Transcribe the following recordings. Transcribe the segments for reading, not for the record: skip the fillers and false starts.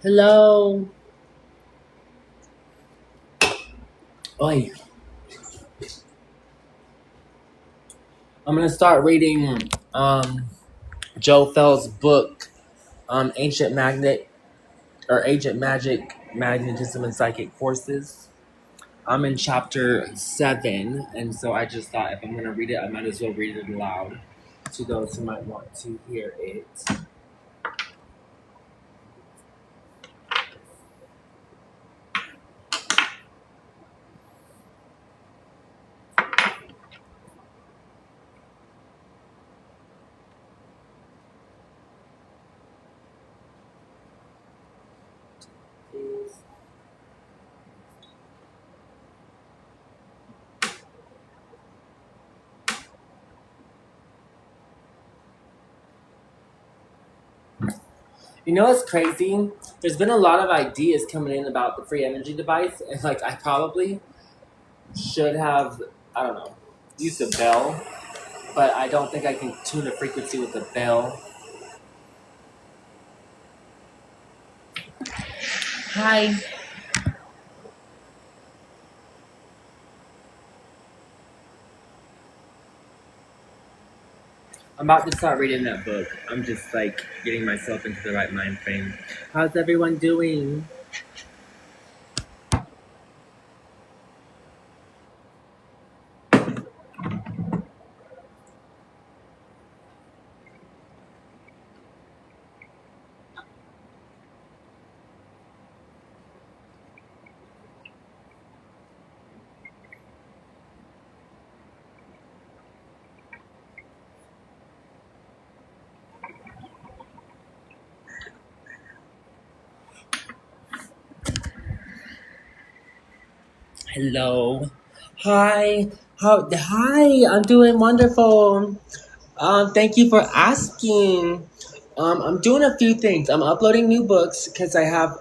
Hello. Oi. I'm gonna start reading Joe Felz' book, Ancient Magnet or Ancient Magic, Magnetism and Psychic Forces. I'm in chapter 7, and so I just thought if I'm gonna read it, I might as well read it aloud to those who might want to hear it. You know what's crazy? There's been a lot of ideas coming in about the free energy device, and like I probably should have, I don't know, used a bell, but I don't think I can tune a frequency with a bell. Hi. I'm about to start reading that book. I'm just like getting myself into the right mind frame. How's everyone doing? Hello. Hi. Hi, I'm doing wonderful. Thank you for asking. I'm doing a few things. I'm uploading new books because I have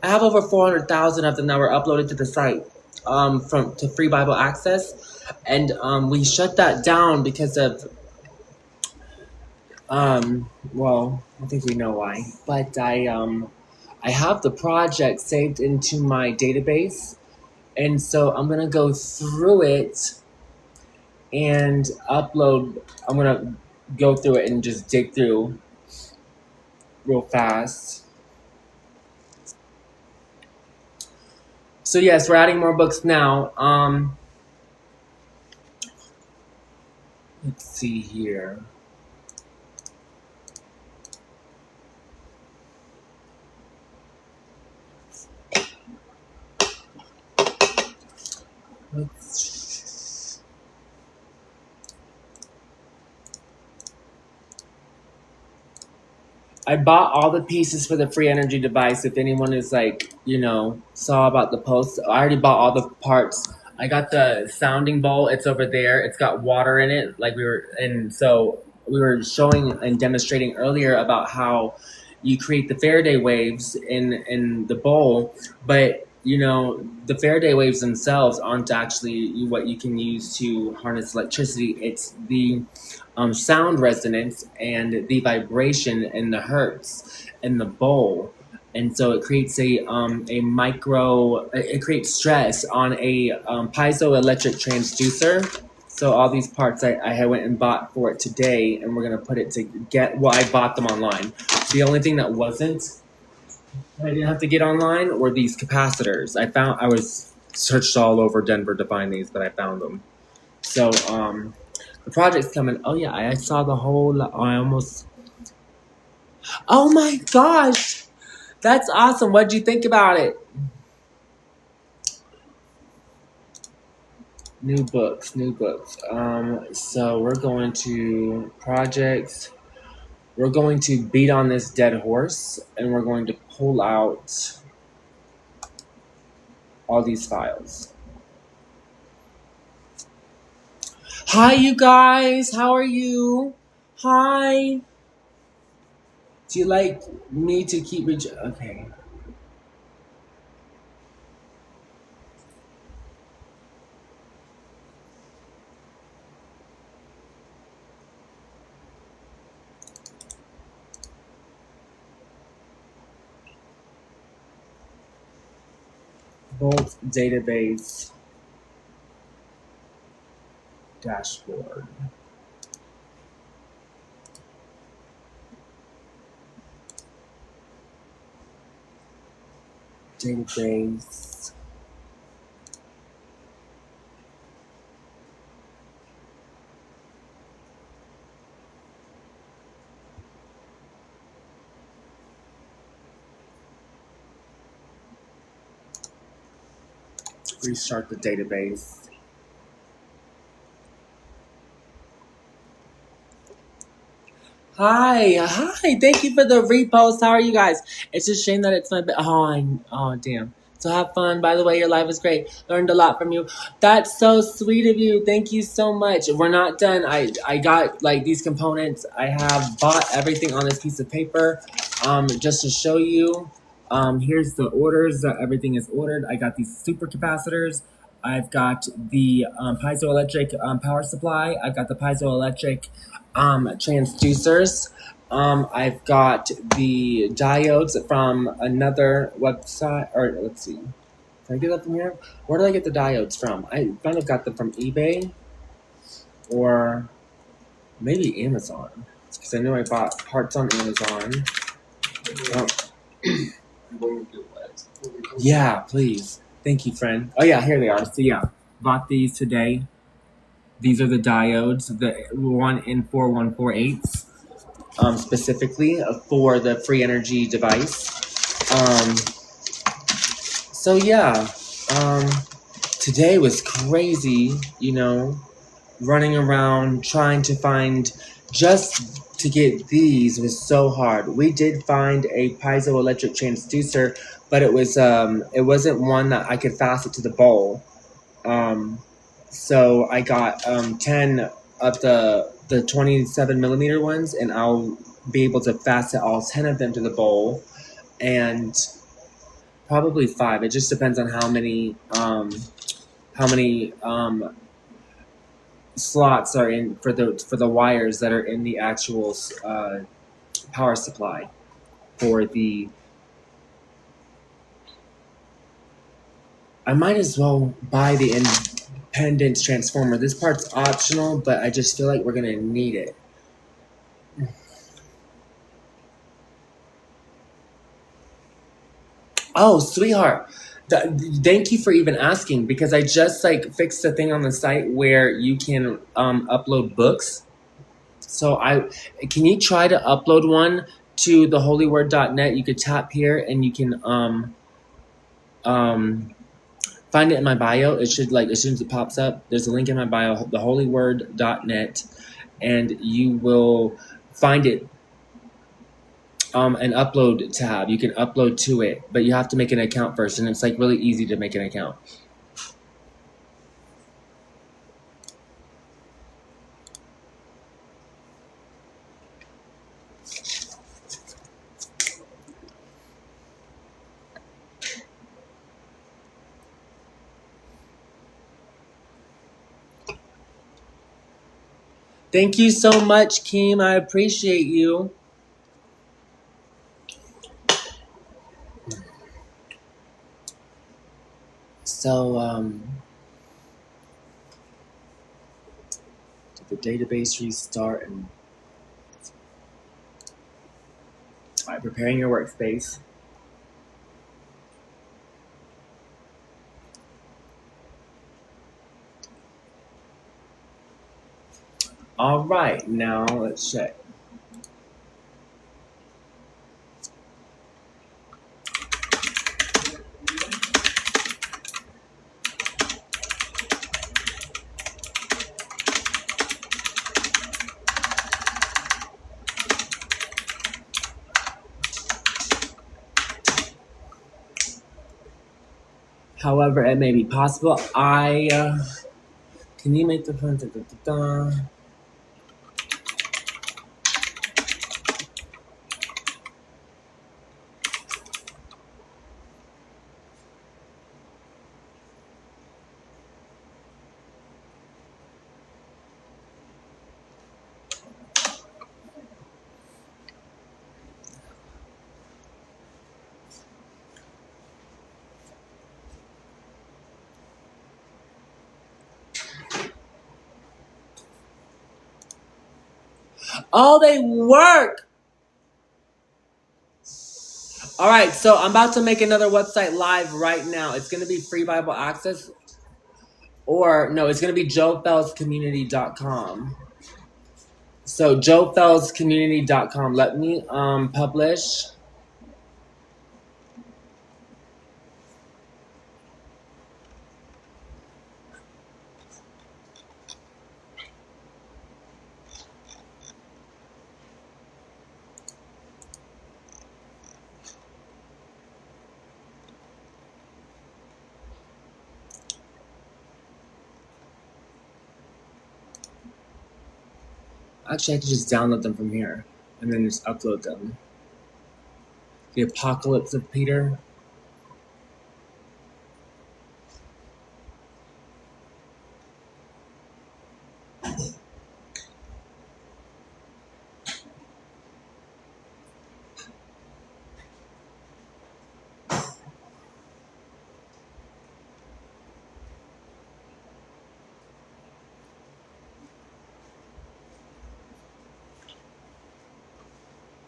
over 400,000 of them that were uploaded to the site from to free Bible access, and we shut that down because of well, I think we know why. But I have the project saved into my database, and so I'm gonna go through it and upload. I'm gonna go through it and just dig through real fast. So yes, we're adding more books now. Let's see here. Let's I bought all the pieces for the free energy device. If anyone is like, saw about the post, I already bought all the parts. I got the sounding bowl. It's over there. It's got water in it. And so we were showing and demonstrating earlier about how you create the Faraday waves in the bowl, but the Faraday waves themselves aren't actually what you can use to harness electricity. It's the sound resonance and the vibration and the hertz in the bowl, and so it creates a micro. It creates stress on a piezoelectric transducer. So all these parts I went and bought for it today, and we're gonna put it to get. Well, I bought them online. The only thing that wasn't I didn't have to get online were these capacitors. I was searched all over Denver to find these, but I found them. So the project's coming. Oh yeah, I saw the whole. I almost. Oh my gosh, that's awesome. What'd you think about it? New books, new books. So we're going to projects. We're going to beat on this dead horse, and we're going to pull out all these files. Hi, you guys. How are you? Hi. Do you like me to keep Okay. Vault database dashboard. Database. Restart the database. Hi. Thank you for the repost. How are you guys? It's a shame that it's not. Oh, damn. So have fun. By the way, your life was great. Learned a lot from you. That's so sweet of you. Thank you so much. We're not done. I got like these components. I have bought everything on this piece of paper, just to show you. Here's the orders that everything is ordered. I got these super capacitors. I've got the piezoelectric power supply. I've got the piezoelectric transducers. I've got the diodes from another website, or let's see. Can I get that from here? Where did I get the diodes from? I might have got them from eBay or maybe Amazon. Because I know I bought parts on Amazon. Oh. Yeah, please. Thank you, friend. Oh, yeah, here they are. So, yeah, bought these today. These are the diodes, the 1N4148s. Specifically for the free energy device. So yeah, today was crazy, running around trying to find, just to get these was so hard. We did find a piezoelectric transducer, but it wasn't one that I could fasten to the bowl. So I got 10 of the 27 millimeter ones, and I'll be able to fasten all 10 of them to the bowl, and probably 5. It just depends on how many slots are in for the wires that are in the actual power supply for the. I might as well buy the independence transformer. This part's optional, but I just feel like we're gonna need it. Oh, sweetheart. Thank you for even asking, because I just fixed a thing on the site where you can upload books. So can you try to upload one to theholyword.net? You could tap here and you can find it in my bio. It should, as soon as it pops up, there's a link in my bio, theholyword.net, and you will find it. An upload tab. You can upload to it, but you have to make an account first, and it's really easy to make an account. Thank you so much, Kim. I appreciate you. So, did the database restart? And all right, preparing your workspace. All right, now let's check. However, it may be possible. Can you make the fun? Oh, they work. All right, so I'm about to make another website live right now. It's going to be free Bible access, or no, it's going to be joefelzcommunity.com. So joefelzcommunity.com. Let me publish. Actually, I could just download them from here and then just upload them. The Apocalypse of Peter.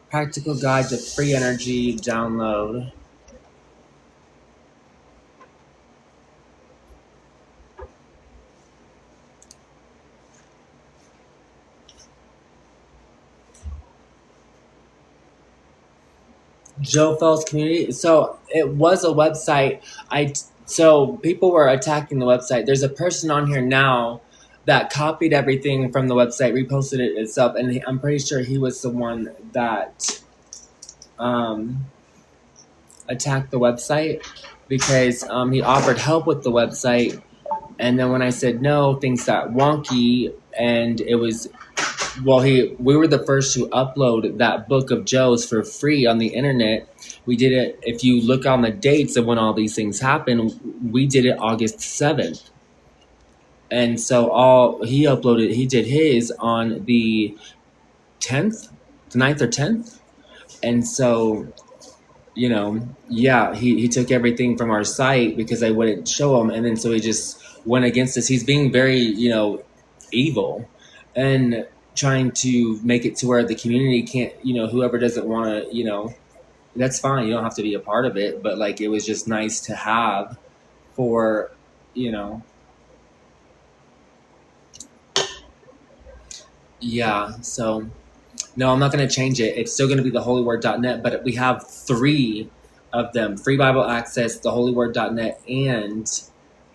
Practical Guide to Free Energy download. Joe Felz Community. So it was a website. So people were attacking the website. There's a person on here now that copied everything from the website, reposted it itself, and I'm pretty sure he was the one that attacked the website because he offered help with the website, and then when I said no, things got wonky, and it was we were the first to upload that book of Joe's for free on the internet. We did it. If you look on the dates of when all these things happened, we did it August 7th. And so he did his on the 10th, the 9th or 10th. And so, he took everything from our site because I wouldn't show him. And then so he just went against us. He's being very, evil and trying to make it to where the community can't, whoever doesn't want to, that's fine. You don't have to be a part of it. But like, it was just nice to have for, so no, I'm not going to change it. It's still going to be theholyword.net, but we have 3 of them: Free Bible Access, theholyword.net, and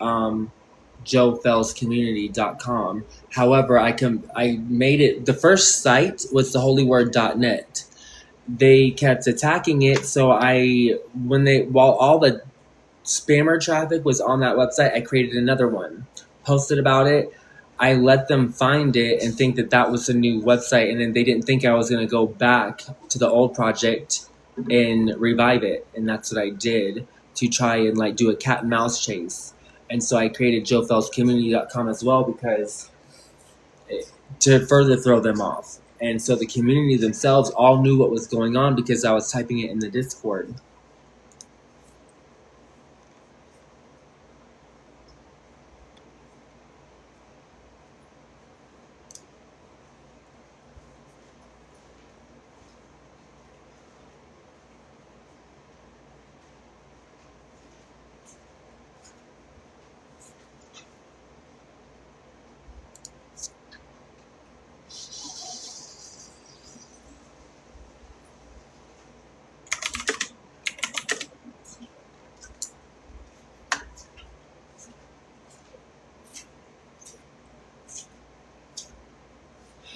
joefelzcommunity.com. However, I made it. The first site was theholyword.net. They kept attacking it, so while all the spammer traffic was on that website, I created another one, posted about it. I let them find it and think that was a new website, and then they didn't think I was going to go back to the old project and revive it, and that's what I did to try and like do a cat and mouse chase. And so I created joefelzcommunity.com as well to further throw them off. And so the community themselves all knew what was going on because I was typing it in the Discord.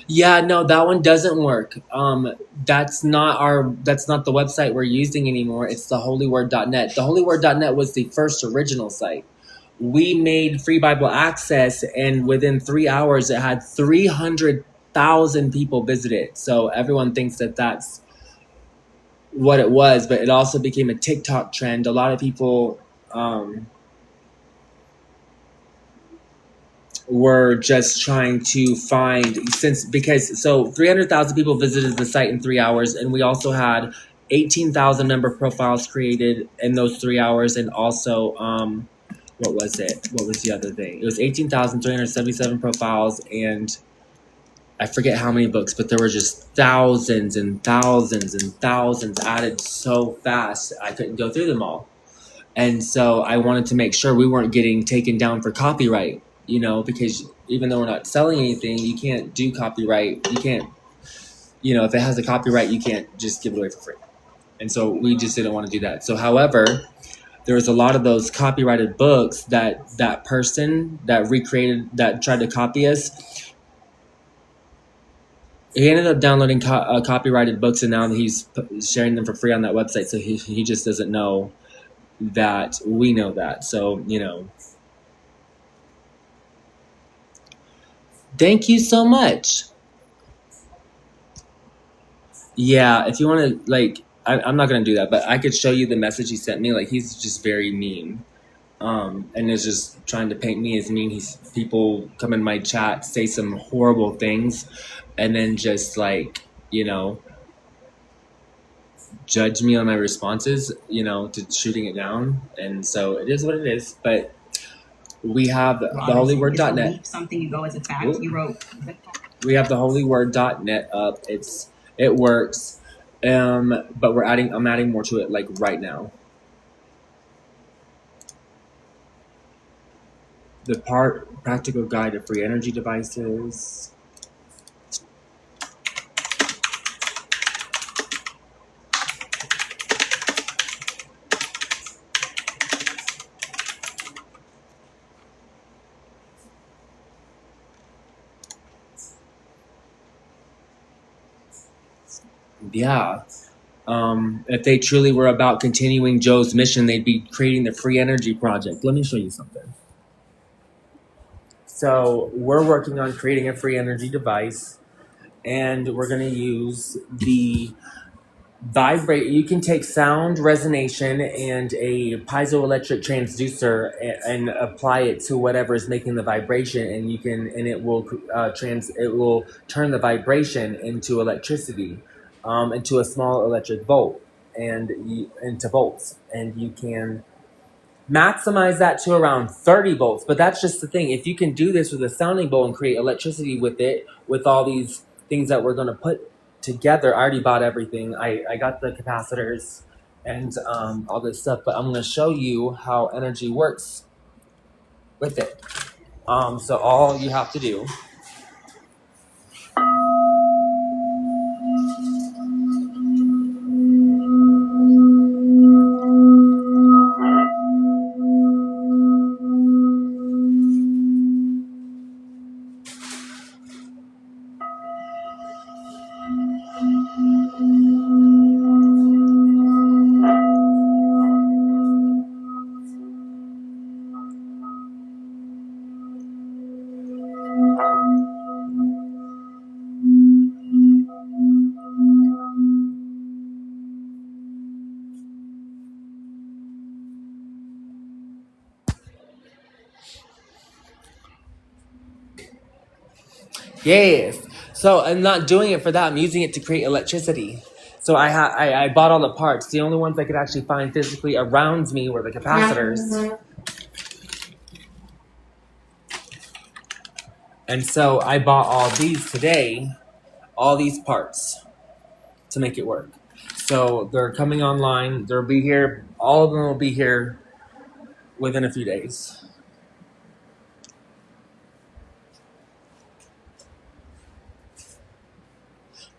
Yeah, no, that one doesn't work. That's not the website we're using anymore. It's theholyword.net. Theholyword.net was the first original site. We made Free Bible Access, and within 3 hours, it had 300,000 people visit it. So everyone thinks that that's what it was, but it also became a TikTok trend. A lot of people were just trying to find so 300,000 people visited the site in 3 hours, and we also had 18,000 member profiles created in those 3 hours, and also what was it? What was the other thing? It was 18,377 profiles, and I forget how many books, but there were just thousands and thousands and thousands added so fast I couldn't go through them all. And so I wanted to make sure we weren't getting taken down for copyright, because even though we're not selling anything, you can't do copyright. You can't, if it has a copyright, you can't just give it away for free. And so we just didn't want to do that. So, however, there was a lot of those copyrighted books that person that recreated, that tried to copy us. He ended up downloading copyrighted books, and now he's sharing them for free on that website. So he just doesn't know that we know that. So, thank you so much. Yeah, if you want to, I'm not going to do that, but I could show you the message he sent me. Like, he's just very mean. And is just trying to paint me as mean. People come in my chat, say some horrible things, and then just judge me on my responses, to shooting it down. And so it is what it is. But we have the holyword.net. Something you go as a fact. You wrote. We have the holyword.net up. It works. But I'm adding more to it right now. The practical guide to free energy devices. Yeah. If they truly were about continuing Joe's mission, they'd be creating the Free Energy Project. Let me show you something. So we're working on creating a free energy device, and we're going to use the vibrate. You can take sound resonation and a piezoelectric transducer and apply it to whatever is making the vibration, and it will it will turn the vibration into electricity, into a small electric volt and into volts, and you can maximize that to around 30 volts. But that's just the thing. If you can do this with a sounding bowl and create electricity with it, with all these things that we're going to put together, I already bought everything. I got the capacitors and all this stuff, but I'm going to show you how energy works with it. So all you have to do Yes. So I'm not doing it for that. I'm using it to create electricity. So I bought all the parts. The only ones I could actually find physically around me were the capacitors. And so I bought all these today, all these parts to make it work. So they're coming online. They'll be here. All of them will be here within a few days.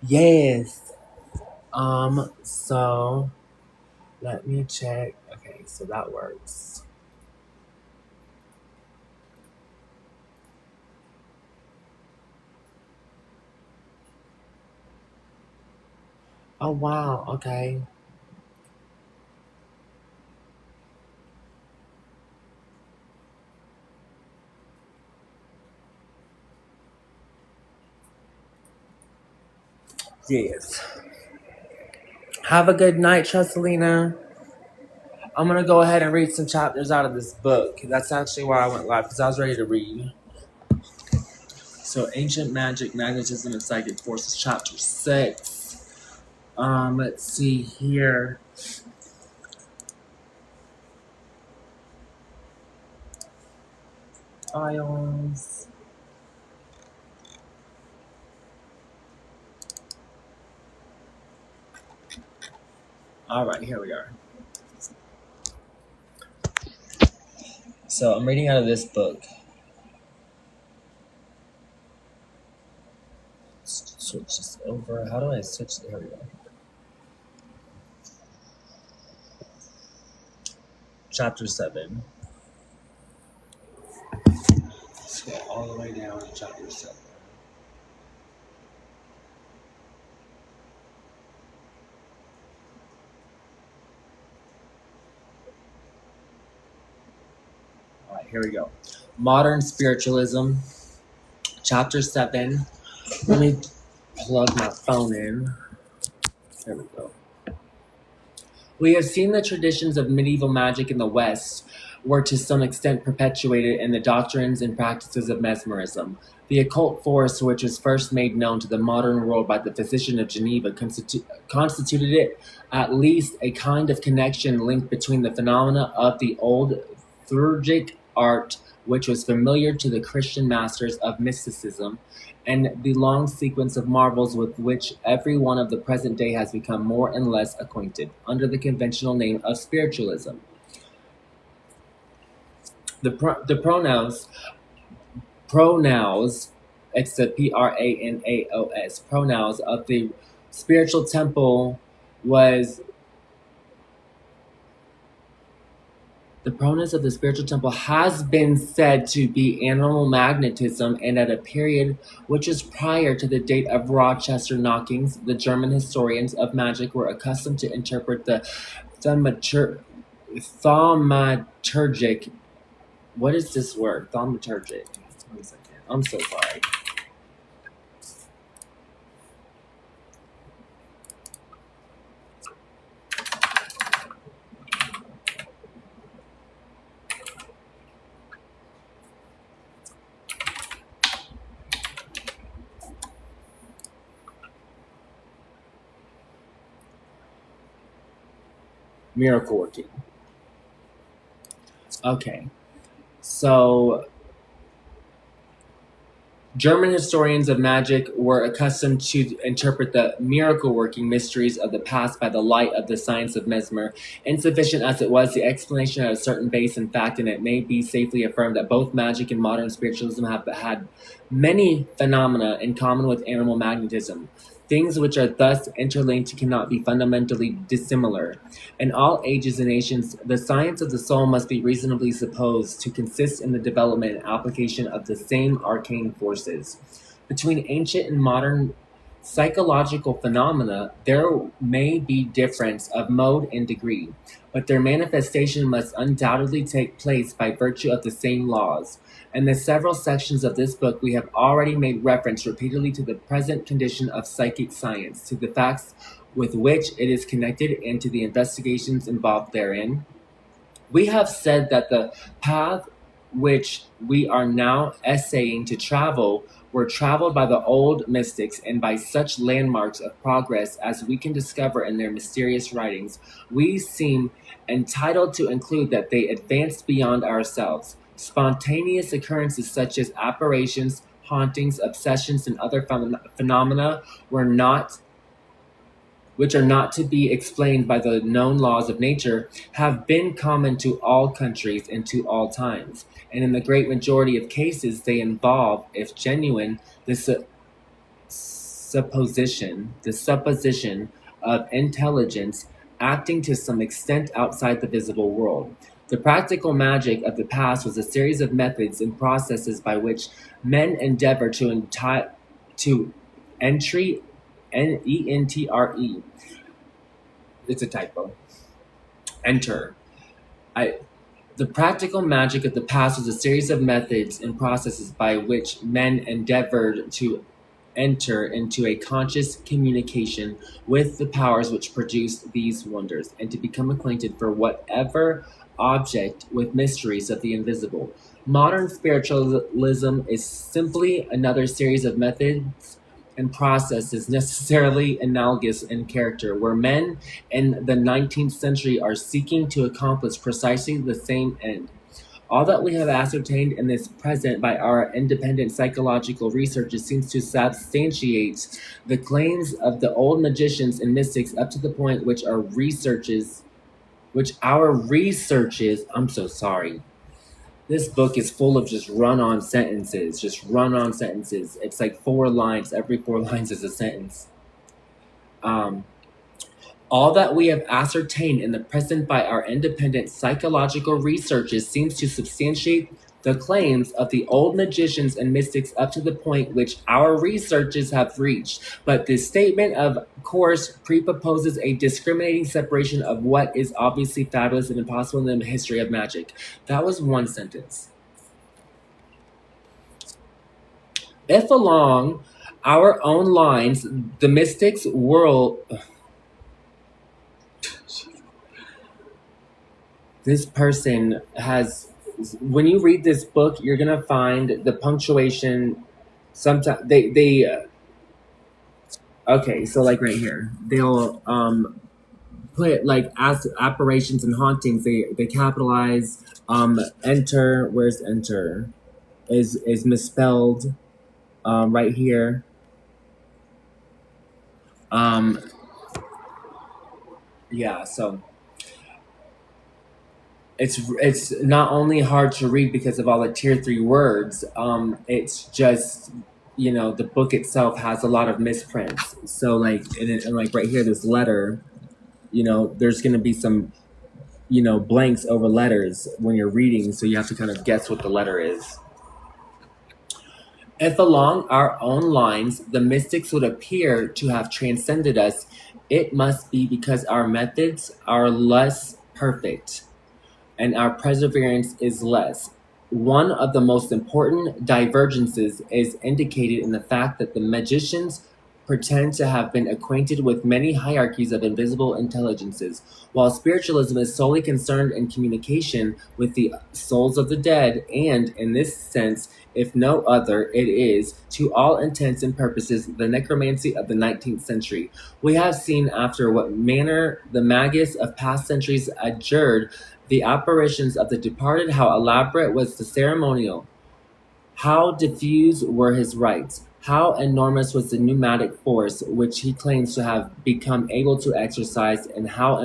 Yes. So let me check. Okay, so that works. Oh wow, okay. Yes. Have a good night, Chesalina. I'm gonna go ahead and read some chapters out of this book. That's actually why I went live, because I was ready to read. So Ancient Magic, Magnetism, and Psychic Forces, Chapter 6. Let's see here. Files. All right, here we are. So I'm reading out of this book. Switch this over. How do I switch? Here we go. Chapter 7. Let's go all the way down to chapter 7. All right, here we go. Modern Spiritualism, chapter 7. Let me plug my phone in. There we go. We have seen the traditions of medieval magic in the West were to some extent perpetuated in the doctrines and practices of mesmerism. The occult force, which was first made known to the modern world by the physician of Geneva, constituted it at least a kind of connection link between the phenomena of the old theurgic art, which was familiar to the Christian masters of mysticism, and the long sequence of marvels with which every one of the present day has become more and less acquainted, under the conventional name of spiritualism. The pronouns, it's the Pranaos, pronouns of the spiritual temple was the pronouns of the spiritual temple has been said to be animal magnetism, and at a period which is prior to the date of Rochester knockings, the German historians of magic were accustomed to interpret the thaumaturgic. What is this word? Thaumaturgic. 1 second. I'm so sorry. Miracle working. Okay. So German historians of magic were accustomed to interpret the miracle-working mysteries of the past by the light of the science of mesmer. Insufficient as it was, the explanation had a certain base in fact, and it may be safely affirmed that both magic and modern spiritualism have had many phenomena in common with animal magnetism. Things which are thus interlinked cannot be fundamentally dissimilar. In all ages and nations, the science of the soul must be reasonably supposed to consist in the development and application of the same arcane forces. Between ancient and modern psychological phenomena, there may be difference of mode and degree, but their manifestation must undoubtedly take place by virtue of the same laws. In the several sections of this book, we have already made reference repeatedly to the present condition of psychic science, to the facts with which it is connected, and to the investigations involved therein. We have said that the path which we are now essaying to travel were traveled by the old mystics, and by such landmarks of progress as we can discover in their mysterious writings, we seem entitled to include that they advanced beyond ourselves. Spontaneous occurrences such as apparitions, hauntings, obsessions, and other phenomena were not which are not to be explained by the known laws of nature, have been common to all countries and to all times, and in the great majority of cases they involve, if genuine, the supposition of intelligence acting to some extent outside the visible world. The practical magic of the past was a series of methods and processes by which men endeavor to entry, N-E-N-T-R-E. It's a typo. Enter. The practical magic of the past was a series of methods and processes by which men endeavored to enter into a conscious communication with the powers which produced these wonders, and to become acquainted for whatever object with mysteries of the invisible. Modern spiritualism is simply another series of methods and processes necessarily analogous in character, where men in the 19th century are seeking to accomplish precisely the same end. All that we have ascertained in this present by our independent psychological researches seems to substantiate the claims of the old magicians and mystics up to the point I'm so sorry. This book is full of just run-on sentences, It's like 4 lines. Every 4 lines is a sentence. All that we have ascertained in the present by our independent psychological researches seems to substantiate the claims of the old magicians and mystics up to the point which our researches have reached. But this statement, of course, presupposes a discriminating separation of what is obviously fabulous and impossible in the history of magic. That was one sentence. If along our own lines, the mystics world... This person has, when you read this book, you're gonna find the punctuation. Sometimes okay, so like right here, they'll put like as apparitions and hauntings. They capitalize. Enter. Where's enter? Is misspelled. Right here. Yeah. So it's not only hard to read because of all the tier 3 words. It's just, the book itself has a lot of misprints. So like and like right here, this letter, there's gonna be some blanks over letters when you're reading, so you have to kind of guess what the letter is. If along our own lines the mystics would appear to have transcended us, it must be because our methods are less perfect and our perseverance is less. One of the most important divergences is indicated in the fact that the magicians pretend to have been acquainted with many hierarchies of invisible intelligences, while spiritualism is solely concerned in communication with the souls of the dead, and, in this sense, if no other, it is, to all intents and purposes, the necromancy of the 19th century. We have seen after what manner the magus of past centuries adjured the apparitions of the departed, how elaborate was the ceremonial, how diffuse were his rites, how enormous was the pneumatic force which he claims to have become able to exercise, and how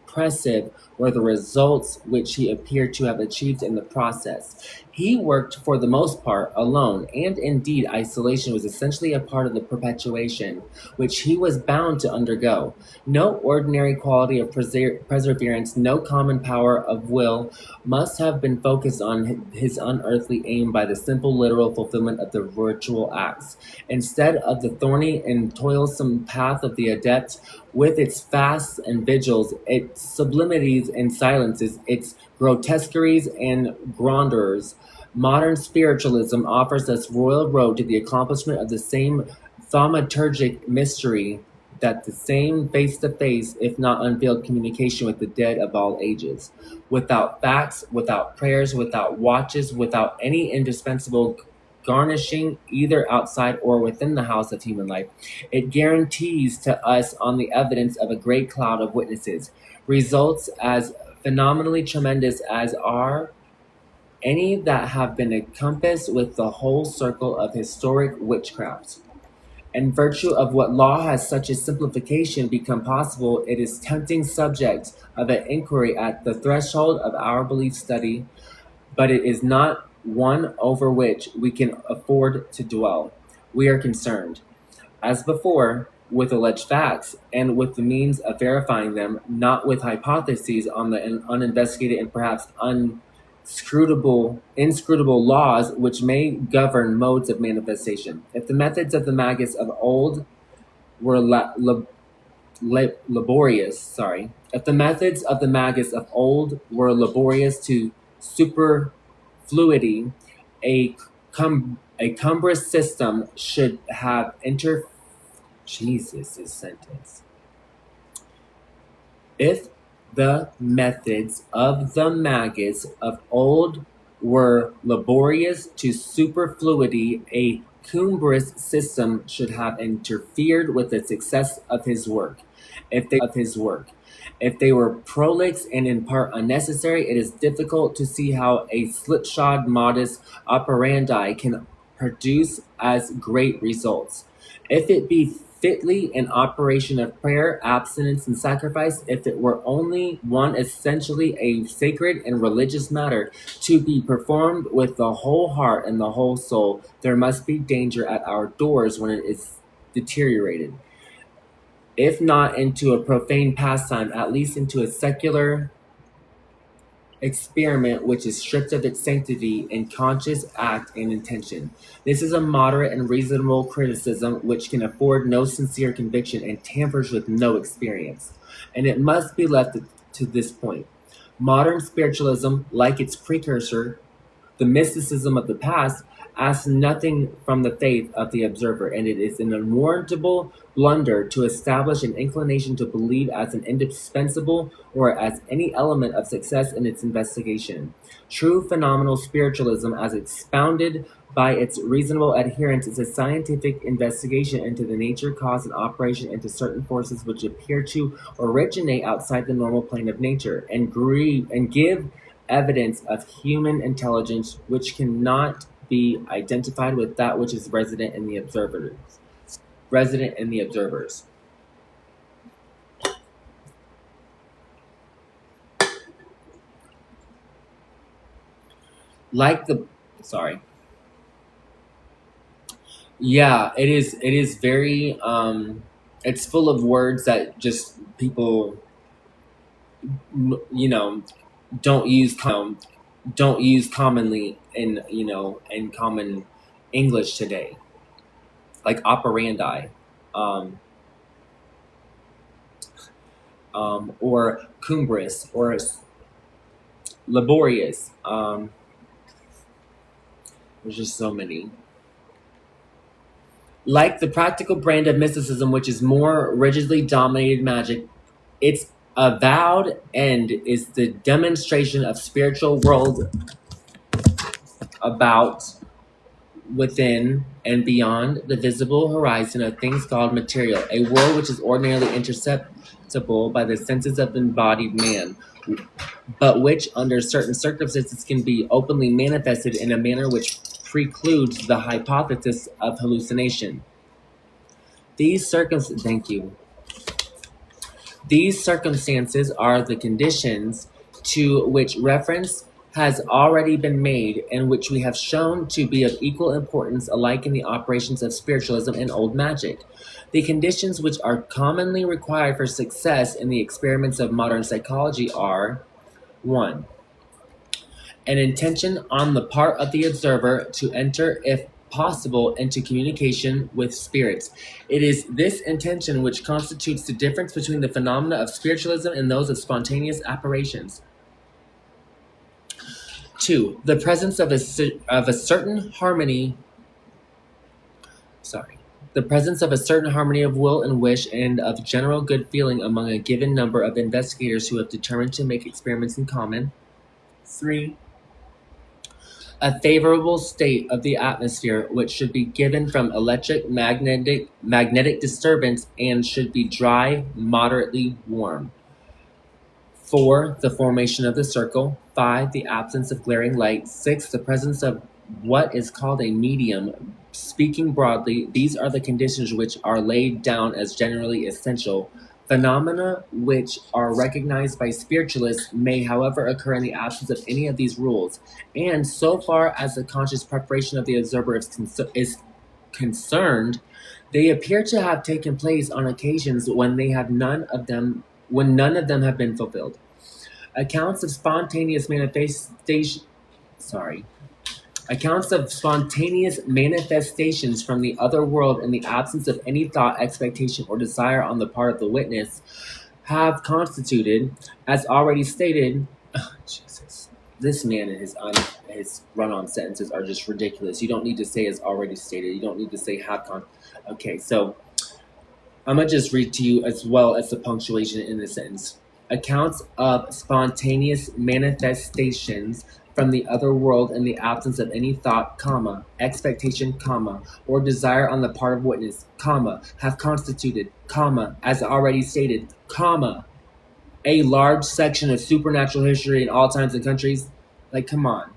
impressive were the results which he appeared to have achieved in the process. He worked for the most part alone, and indeed isolation was essentially a part of the perpetuation which he was bound to undergo. No ordinary quality of perseverance, no common power of will must have been focused on his unearthly aim by the simple literal fulfillment of the ritual acts. Instead of the thorny and toilsome path of the adept, with its fasts and vigils, its sublimities and silences, its grotesqueries and grandeurs, modern spiritualism offers us royal road to the accomplishment of the same thaumaturgic mystery, that the same face-to-face, if not unveiled, communication with the dead of all ages. Without facts, without prayers, without watches, without any indispensable garnishing either outside or within the house of human life, it guarantees to us on the evidence of a great cloud of witnesses, results as phenomenally tremendous as are any that have been encompassed with the whole circle of historic witchcraft. In virtue of what law has such a simplification become possible, it is tempting subject of an inquiry at the threshold of our belief study, but it is not one over which we can afford to dwell. We are concerned, as before, with alleged facts and with the means of verifying them, not with hypotheses on the uninvestigated and perhaps inscrutable laws which may govern modes of manifestation. If the methods of the magus of old were laborious, if the methods of the magus of old were laborious to superfluity, a cumbrous system should have Jesus, this sentence. If the methods of the magus of old were laborious to superfluity, a cumbrous system should have interfered with the success of his work. If they were prolix and in part unnecessary, it is difficult to see how a slipshod modus operandi can produce as great results. If it be fitly an operation of prayer, abstinence, and sacrifice, if it were only one essentially a sacred and religious matter to be performed with the whole heart and the whole soul, there must be danger at our doors when it is deteriorated. If not into a profane pastime, at least into a secular experiment which is stripped of its sanctity in conscious act and intention. This is a moderate and reasonable criticism which can afford no sincere conviction and tampers with no experience. And it must be left to this point. Modern spiritualism, like its precursor, the mysticism of the past, asks nothing from the faith of the observer, and it is an unwarrantable blunder to establish an inclination to believe as an indispensable or as any element of success in its investigation. True phenomenal spiritualism, as expounded by its reasonable adherents, is a scientific investigation into the nature, cause, and operation into certain forces which appear to originate outside the normal plane of nature, and give evidence of human intelligence which cannot be identified with that which is resident in the observers. Like the sorry. Yeah, it is very it's full of words that just people you know don't use commonly in common English today, like operandi, um, or cumbrous, or laborious. There's just so many. Like the practical brand of mysticism, which is more rigidly dominated magic, its avowed end is the demonstration of spiritual world about, within, and beyond the visible horizon of things called material, a world which is ordinarily interceptible by the senses of embodied man, but which, under certain circumstances, can be openly manifested in a manner which precludes the hypothesis of hallucination. Thank you. These circumstances are the conditions to which reference has already been made, and which we have shown to be of equal importance alike in the operations of spiritualism and old magic. The conditions which are commonly required for success in the experiments of modern psychology are: 1. An intention on the part of the observer to enter, if possible, into communication with spirits. It is this intention which constitutes the difference between the phenomena of spiritualism and those of spontaneous apparitions. 2. The presence of a certain harmony. The presence of a certain harmony of will and wish and of general good feeling among a given number of investigators who have determined to make experiments in common. 3. A favorable state of the atmosphere, which should be given from electric magnetic disturbance, and should be dry, moderately warm. 4. The formation of the circle. 5. The absence of glaring light. 6. The presence of what is called a medium. Speaking broadly, these are the conditions which are laid down as generally essential. Phenomena which are recognized by spiritualists may, however, occur in the absence of any of these rules, and so far as the conscious preparation of the observer is concerned, they appear to have taken place on occasions when none of them have been fulfilled. Accounts of spontaneous manifestations from the other world in the absence of any thought, expectation, or desire on the part of the witness have constituted, as already stated, Jesus, this man and his run-on sentences are just ridiculous. You don't need to say as already stated. You don't need to say Okay, so I'm going to just read to you as well as the punctuation in the sentence. Accounts of spontaneous manifestations from the other world in the absence of any thought, comma, expectation, comma, or desire on the part of witness, comma, have constituted, comma, as already stated, comma, a large section of supernatural history in all times and countries. Like, come on.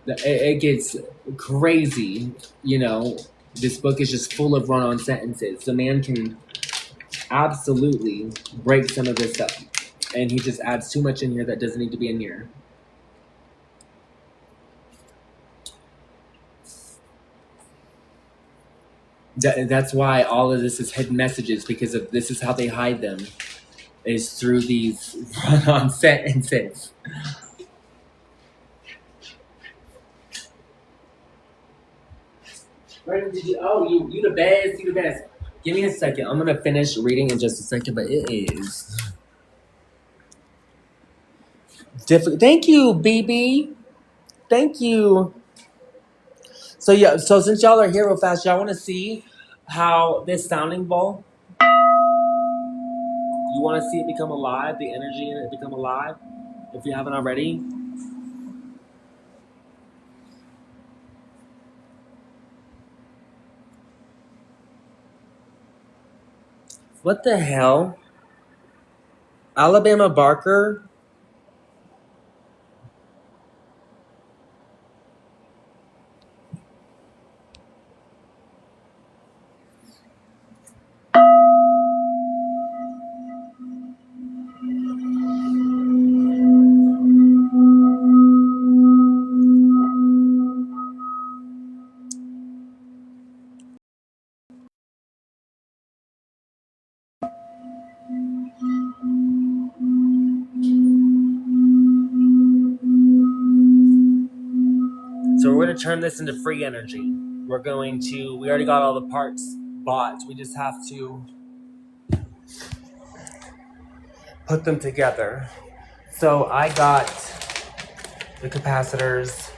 It gets crazy, you know. This book is just full of run-on sentences. The man can absolutely break some of this up. And he just adds too much in here that doesn't need to be in here. That's why all of this is hidden messages, because of this is how they hide them, is through these run-on sentences. Brandon, did you? Oh, you the best. You the best. Give me a second. I'm gonna finish reading in just a second, but it is difficult. Thank you, BB. Thank you. So yeah. So since y'all are here real fast, y'all want to see how this sounding bowl? You want to see it become alive? The energy in it become alive? If you haven't already. What the hell? Alabama Barker? So we're going to turn this into free energy. We already got all the parts bought. We just have to put them together. So I got the capacitors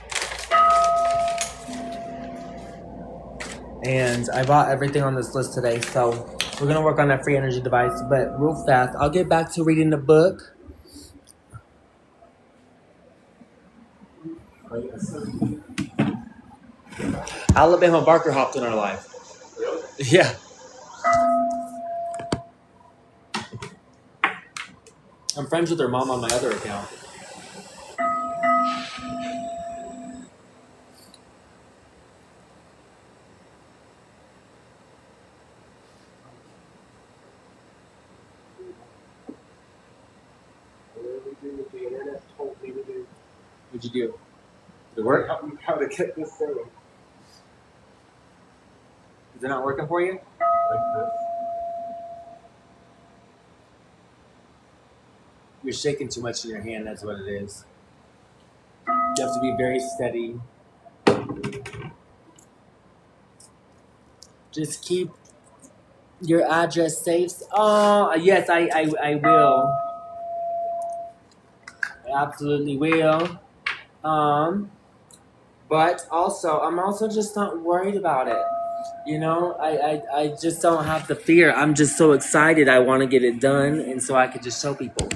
and I bought everything on this list today. So we're going to work on that free energy device. But real fast, I'll get back to reading the book. Alabama Barker hopped in our life. Yeah. I'm friends with her mom on my other account. What'd you do? Did it work? How to get this going? Is it not working for you? Like this. You're shaking too much in your hand, that's what it is. You have to be very steady. Just keep your address safe. Oh, yes, I will. I absolutely will. But also, I'm also just not worried about it. You know, I just don't have the fear. I'm just so excited. I want to get it done, and so I could just show people.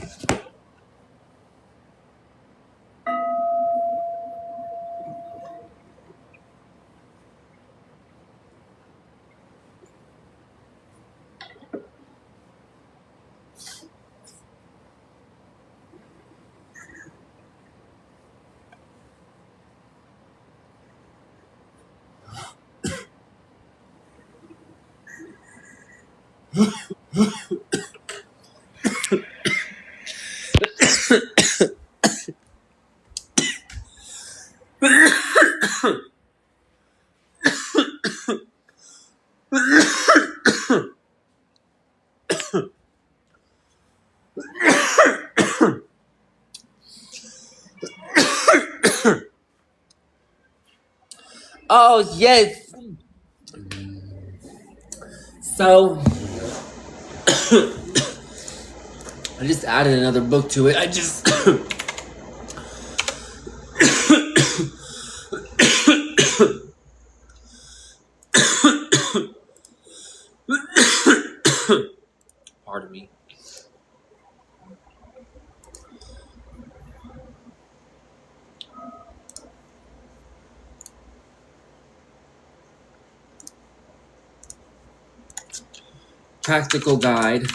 Oh, yes. So, I just added another book to it. Pardon me. practical guide.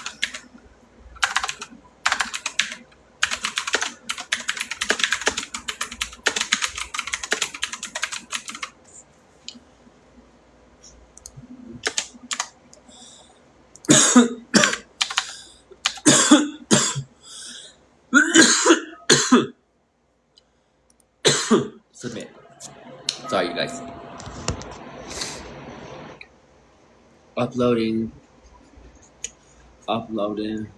Submit. Sorry, you guys. Uploading. Uploading.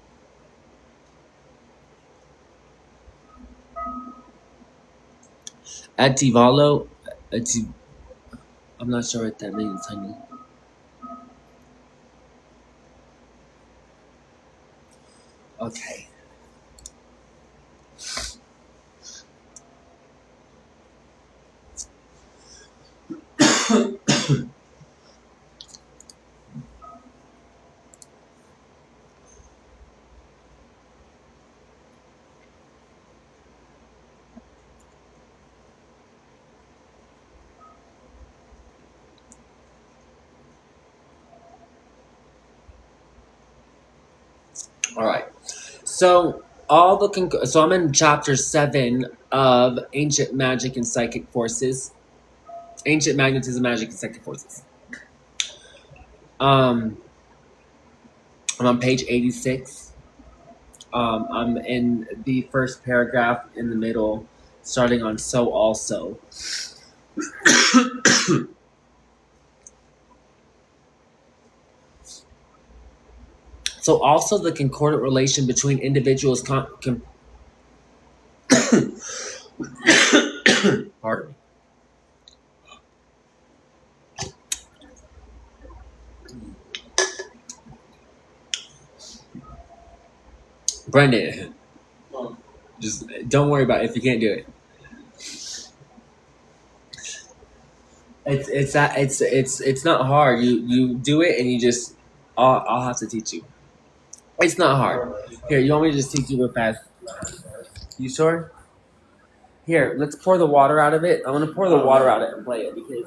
Ativalo. I'm not sure what that means, honey. Okay. All right. So so I'm in chapter 7 of Ancient Magic and Psychic Forces. Ancient Magnetism, Magic, and Psychic Forces. I'm on page 86. I'm in the first paragraph in the middle, starting on so also. So also the concordant relation between individuals pardon me. Brendan, just don't worry about it if you can't do it. It's not hard. You do it and you just I'll have to teach you. It's not hard. Here, you want me to just teach you real fast? You sure? Here, let's pour the water out of it. I'm gonna pour the water out of it and play it because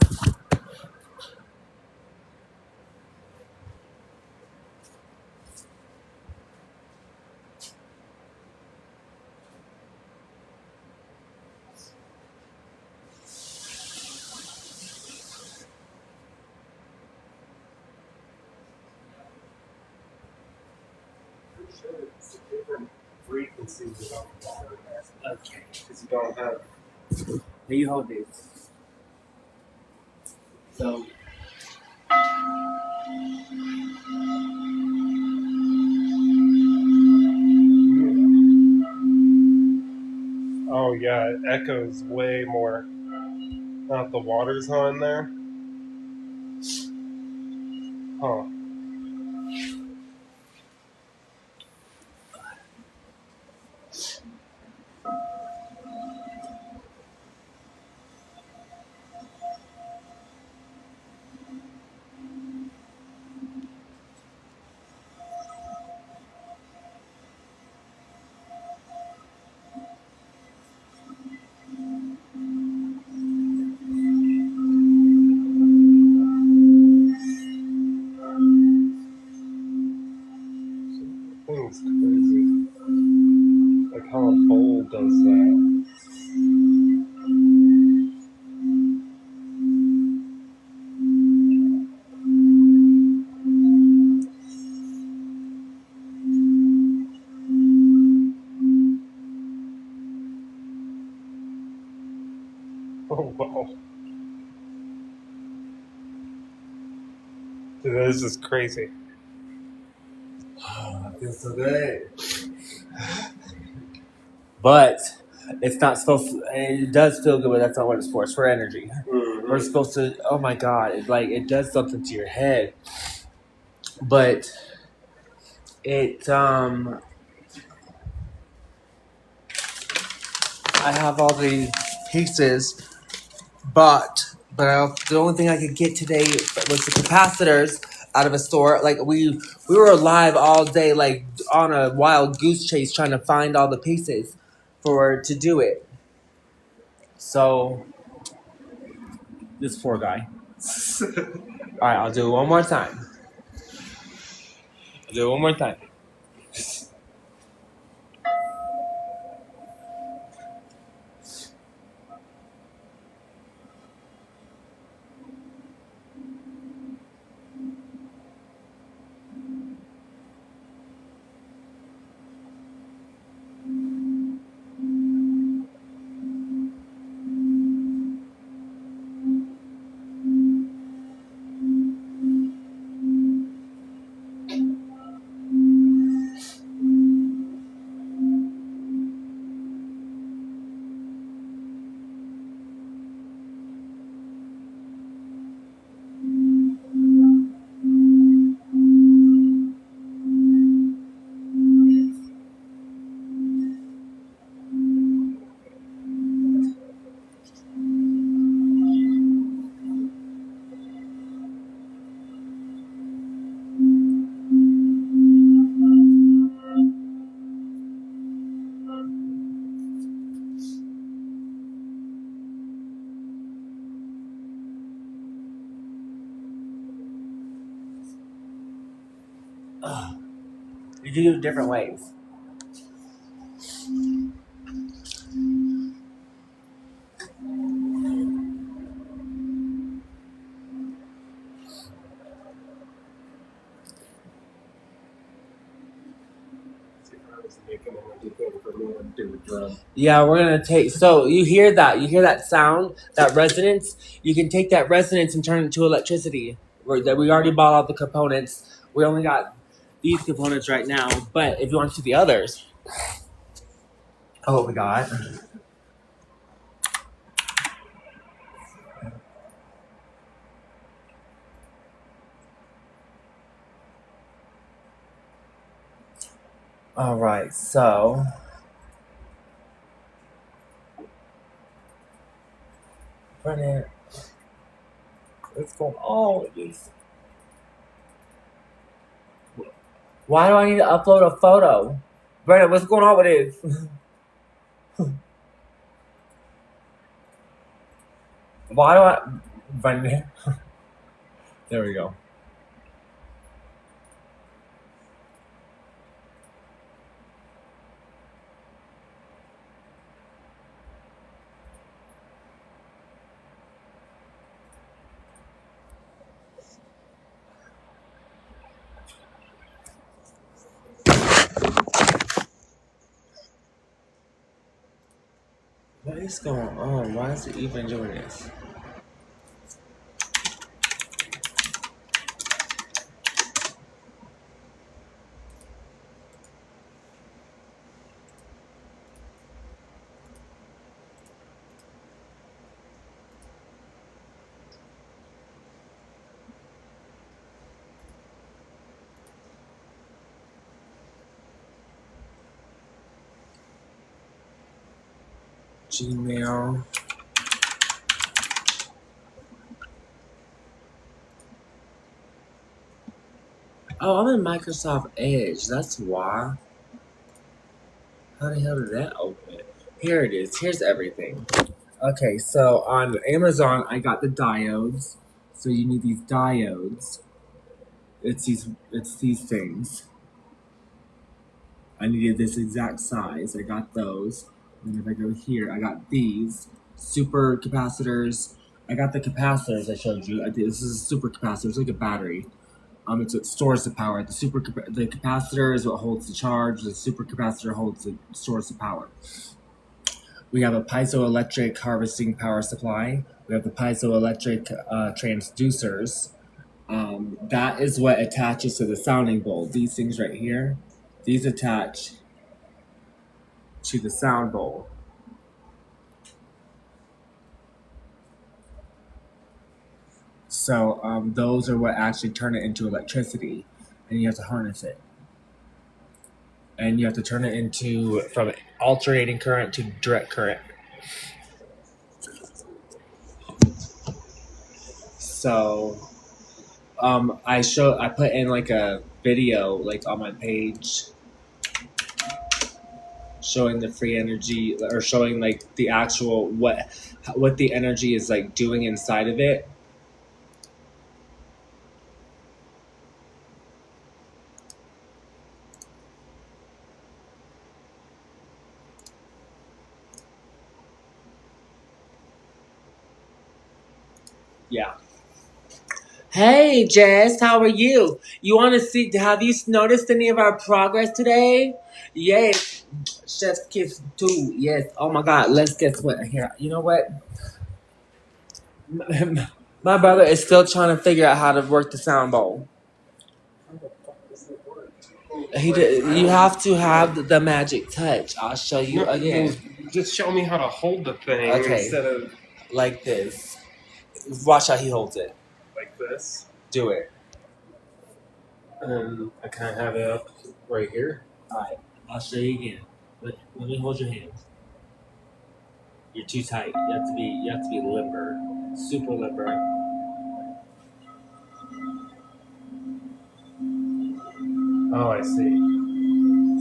It's different frequencies of water okay. because you don't have. Here you hold this. So Oh yeah, it echoes way more. Not the water's on there. Huh. Thing's crazy. Like how a bowl does that. Oh wow. Dude, this is crazy. I feel so good. But it's not supposed to. It does feel good, but that's not what it's for. It's for energy. We're supposed to. Oh my god! It does something to your head, but it. I have all the pieces, but the only thing I could get today was the capacitors out of a store. Like we were alive all day, like on a wild goose chase, trying to find all the pieces to do it. So this poor guy. All right, I'll do it one more time. Do it one more time. You can do it different ways. Yeah, we're gonna take. So you hear that? You hear that sound? That resonance? You can take that resonance and turn it into electricity. That we already bought all the components. We only got these components right now. But if you want to see the others, oh, what we got? All right, so Brennan, what's going on with this? Why do I need to upload a photo? Brennan, what's going on with this? Why do I, Brennan? There we go. What is going on? Why is it even doing this? Gmail. Oh, I'm in Microsoft Edge. That's why. How the hell did that open? Here it is. Here's everything. Okay, so on Amazon, I got the diodes. So you need these diodes. It's these things. I needed this exact size. I got those. And if I go here, I got these super capacitors. I got the capacitors I showed you. This is a super capacitor. It's like a battery. It stores the power. The capacitor is what holds the charge. The supercapacitor stores the power. We have a piezoelectric harvesting power supply. We have the piezoelectric transducers. That is what attaches to the sounding bowl. These things right here, these attach to the sound bowl. So those are what actually turn it into electricity, and you have to harness it. And you have to turn it into from alternating current to direct current. So I put in like a video like on my page showing the free energy or showing like the actual what the energy is like doing inside of it. Yeah. Hey, Jess, how are you? You want to see? Have you noticed any of our progress today? Yes, Chef's Kiss too. Yes. Oh my God. Let's guess what here. You know what? My brother is still trying to figure out how to work the sound bowl. How the fuck does it work? You have to have the magic touch. I'll show you No, again. just show me how to hold the thing Okay, instead of like this. Watch how he holds it. like this. Do it. And I kind of have it up right here. All right. I'll show you again. Let me hold your hands. You're too tight. You have to be limber, super limber. Oh, I see.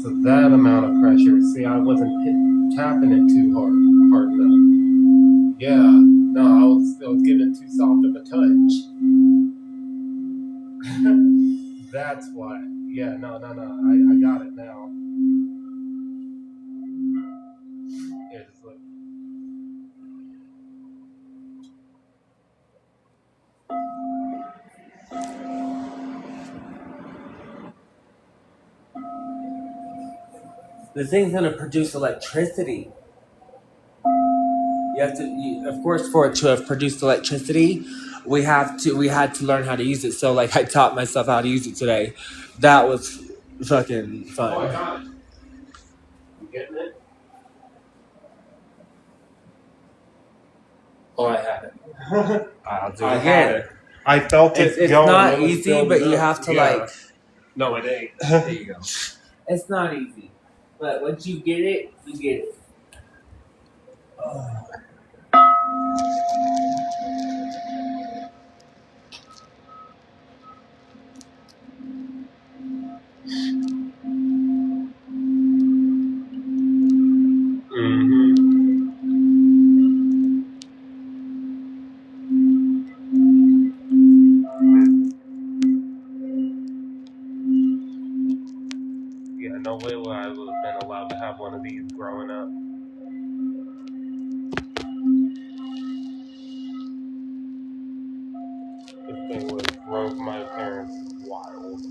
So that amount of pressure. See, I wasn't tapping it too hard enough. Yeah. No, I was giving it too soft of a touch. That's why. Yeah. No. I got it now. Here, just look. The thing's gonna produce electricity. Of course, for it to have produced electricity, we had to learn how to use it. So, like, I taught myself how to use it today. That was fucking Oh, I fun. got it. You getting it? Oh, I have it. I'll do it I again. had it. I felt it It's going. not It was easy, building but you up. have to Yeah. No, it ain't. There you go. It's not easy, but once you get it, you get it. Mm-hmm. Yeah, no way would I would have been allowed to have one of these growing up. This thing would have drove my parents wild.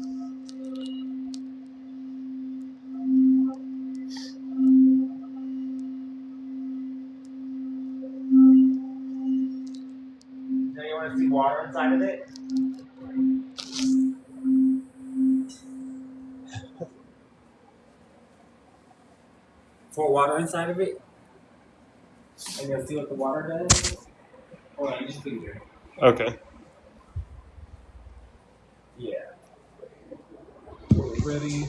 Now you want to see water inside of it? Pour water inside of it, and you'll see what the water does. Hold on, just leave it. Okay. Yeah. We're ready.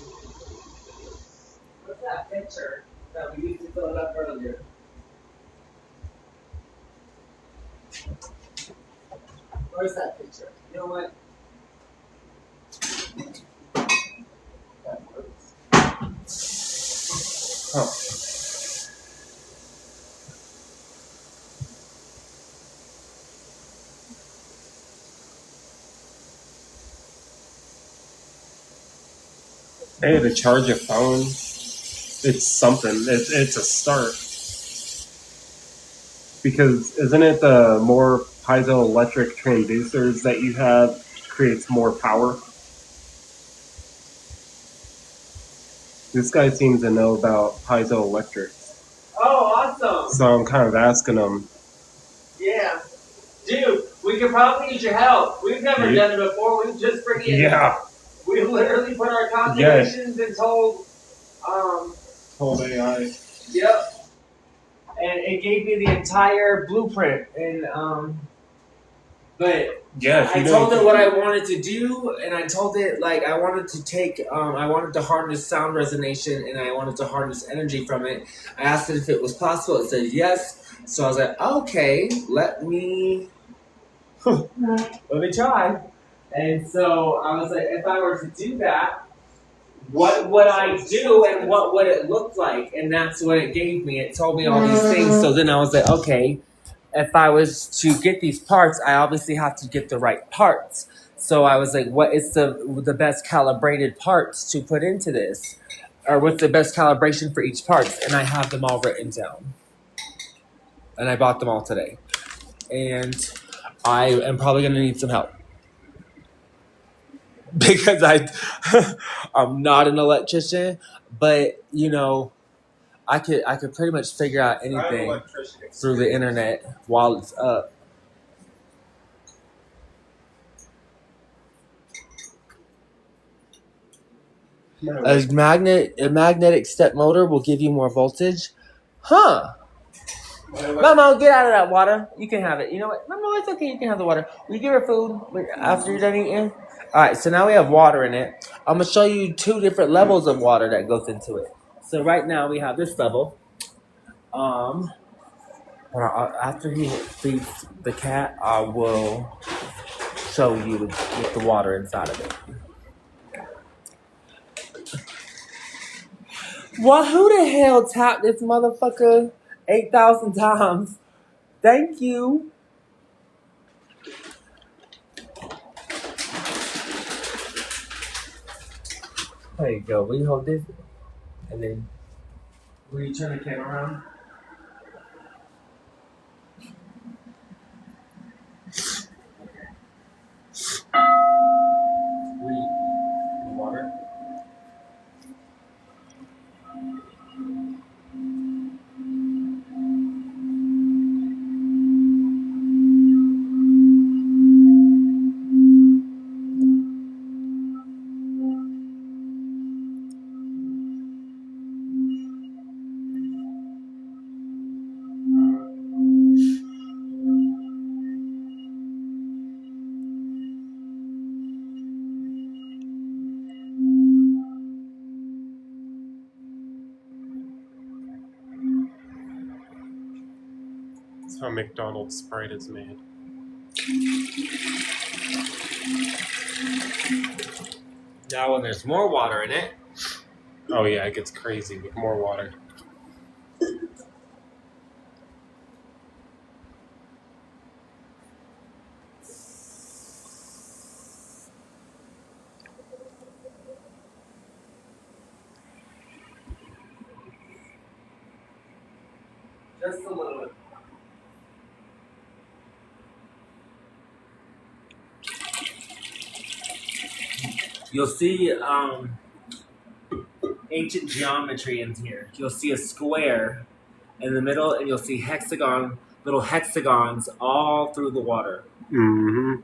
What's that picture that we used to fill it up earlier? Where's that picture? You know what? That works. Huh. Hey, to charge a phone, it's something. It's a start. Because isn't it the more piezoelectric transducers that you have creates more power? This guy seems to know about piezoelectrics. Oh, awesome! So I'm kind of asking him. Yeah. Dude, we could probably use your help. We've never Yeah. done it before. We've just freaking. Yeah. We literally put our calculations and told. Told AI. Yep. And it gave me the entire blueprint. And, but Yeah. I told it what I wanted to do, and I told it like I wanted to I wanted to harness sound resonance, and I wanted to harness energy from it. I asked it if it was possible. It said yes. So I was like, okay, let me try. And so I was like, if I were to do that, what would I do, and what would it look like? And that's what it gave me. It told me all these things. So then I was like, okay, if I was to get these parts, I obviously have to get the right parts. So I was like, what is the best calibrated parts to put into this? Or what's the best calibration for each part? And I have them all written down. And I bought them all today. And I am probably gonna need some help because I'm not an electrician, but you know, I could pretty much figure out anything through the internet while it's up. A magnetic step motor will give you more voltage. Huh. Mama, get out of that water. You can have it. You know what? No, it's okay. You can have the water. Will you give her food after you're done eating? All right, so now we have water in it. I'm going to show you two different levels of water that goes into it. So right now we have this level. After he feeds the cat, I will show you with the water inside of it. Well, who the hell tapped this motherfucker 8,000 times? Thank you. There you go. Will you hold this? And then, will you turn the camera around? Water. That's how McDonald's Sprite is made. Now, when there's more water in it, Oh yeah, it gets crazy with more water. just a little bit. You'll see ancient geometry in here. You'll see a square in the middle, and you'll see little hexagons all through the water. Mm-hmm.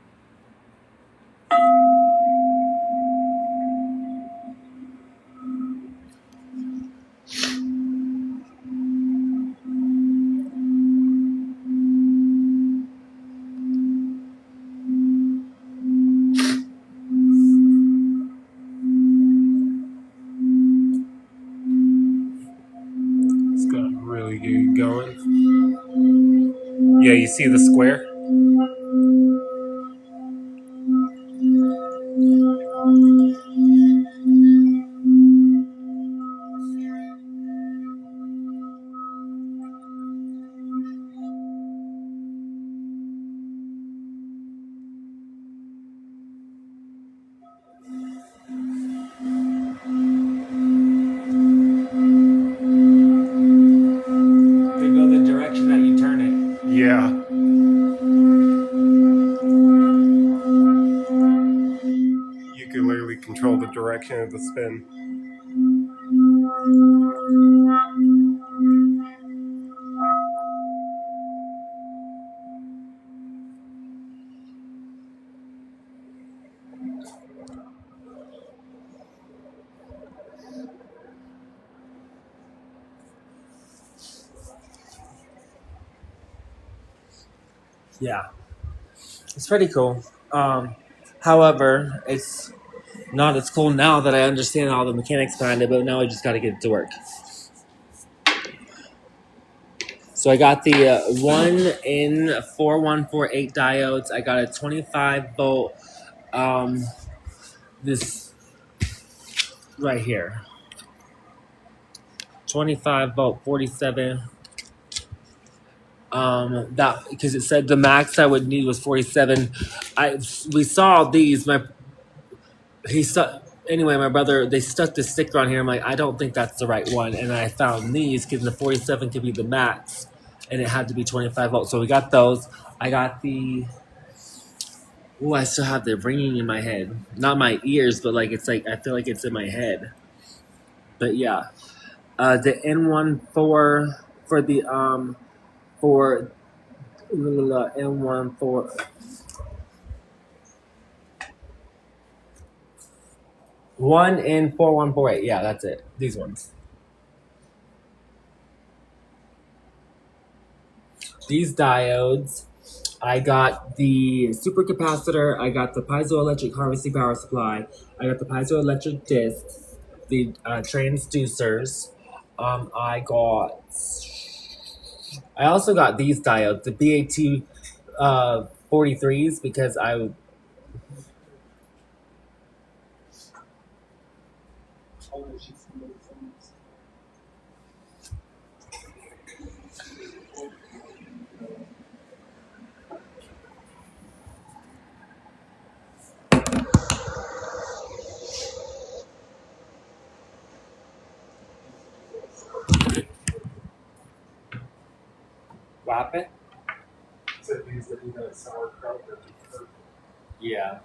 It's got really good going. Yeah, you see the square? They go the direction that you turn it. Yeah. You can literally control the direction of the spin. Yeah, it's pretty cool. However, it's not as cool now that I understand all the mechanics behind it, but now I just got to get it to work. So I got the 1N4148 diodes. I got a 25 volt, this right here. 25 volt 47. That because it said the max I would need was 47. We saw these. My brother, they stuck the sticker on here. I'm like, I don't think that's the right one. And I found these because the 47 could be the max, and it had to be 25 volts. So we got those. I got the Oh, I still have the ringing in my head. Not my ears, but like it's like I feel like it's in my head. But yeah, the N14 for the for N14 1N4148. Yeah, that's it. These ones. These diodes. I got the supercapacitor. I got the piezoelectric harvesting power supply. I got the piezoelectric discs, the transducers. I got. I also got these diodes, the BAT 43s, because I. What happened? Said these that you got sauerkraut. Yeah.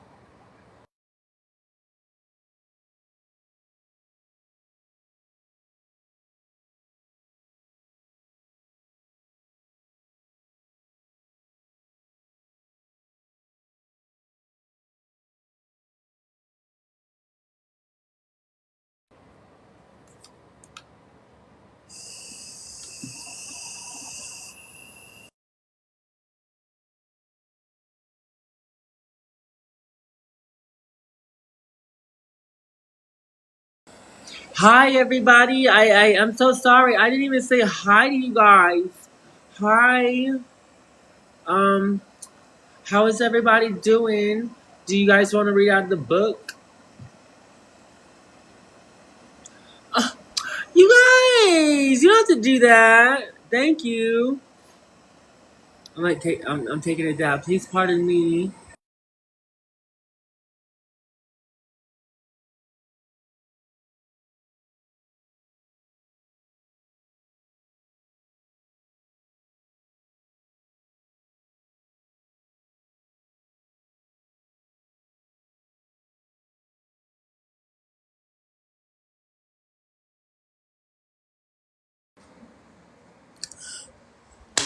Hi everybody. I'm so sorry. I didn't even say hi to you guys. Hi. Um, how is everybody doing? Do you guys want to read out the book? You guys, you don't have to do that. Thank you. I'm taking it down. Please pardon me.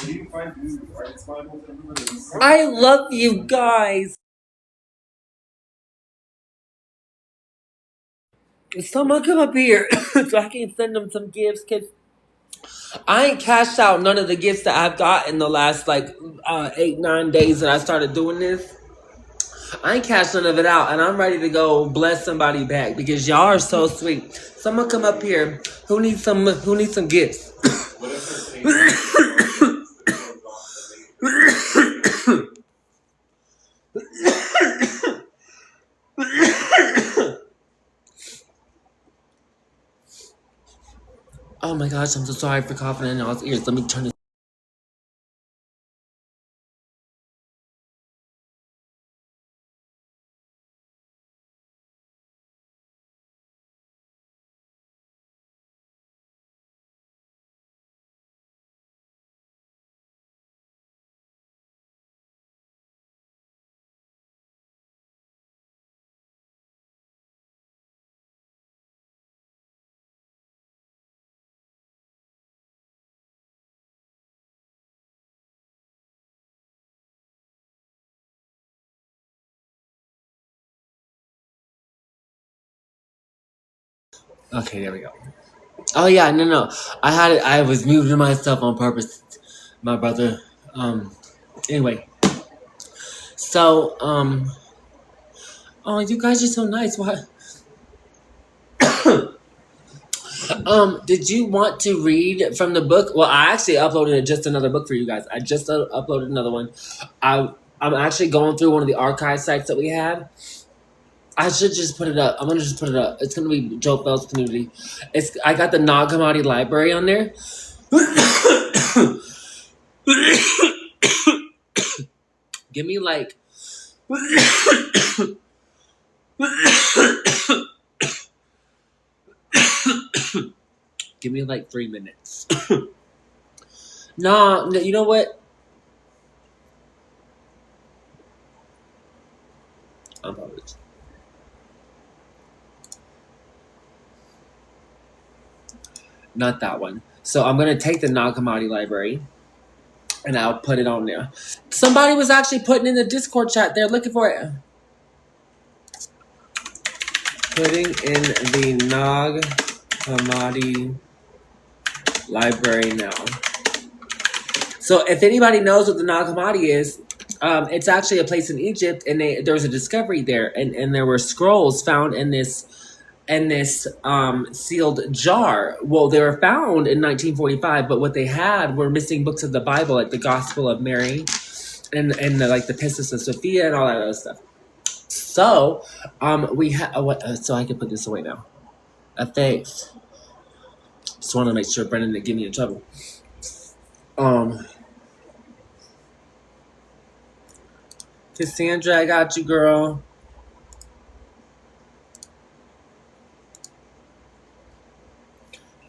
Do you find new rights Bibles everywhere? I love you guys. Someone come up here so I can send them some gifts. Cause I ain't cashed out none of the gifts that I've got in the last like 8-9 days that I started doing this. I ain't cashed none of it out, and I'm ready to go bless somebody back because y'all are so sweet. Someone come up here. Who needs some? Who needs some gifts? Oh my gosh, I'm so sorry for coughing in y'all's ears. Let me turn this. Okay, there we go. Oh yeah, no. I had it. I was muting myself on purpose, my brother. Anyway, so oh, you guys are so nice. What? Did you want to read from the book? Well, I actually uploaded just another book for you guys. I just uploaded another one. I'm actually going through one of the archive sites that we had. I should just put it up. I'm gonna just put it up. It's gonna be Joe Felz Community. I got the Nag Hammadi Library on there. Give me like give me like 3 minutes. No, you know what? Unpublished. Not that one. So I'm gonna take the Nag Hammadi library and I'll put it on there. Somebody was actually putting in the Discord chat. They're looking for it. Putting in the Nag Hammadi library now. So if anybody knows what the Nag Hammadi is, it's actually a place in Egypt, and there was a discovery there, and there were scrolls found in this sealed jar. Well, they were found in 1945, but what they had were missing books of the Bible, like the Gospel of Mary, and like the Pistis of Sophia and all that other stuff. So we have so I can put this away now. Thanks. Just want to make sure Brendan didn't get me in trouble. Cassandra, I got you, girl.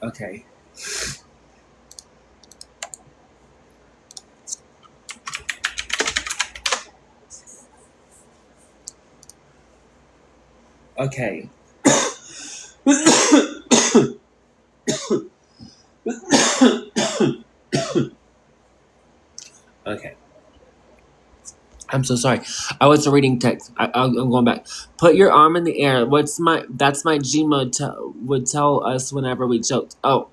Okay. Okay. Okay. I'm so sorry. I was reading text. I'm going back. Put your arm in the air. That's my Gma would tell us whenever we joked. Oh.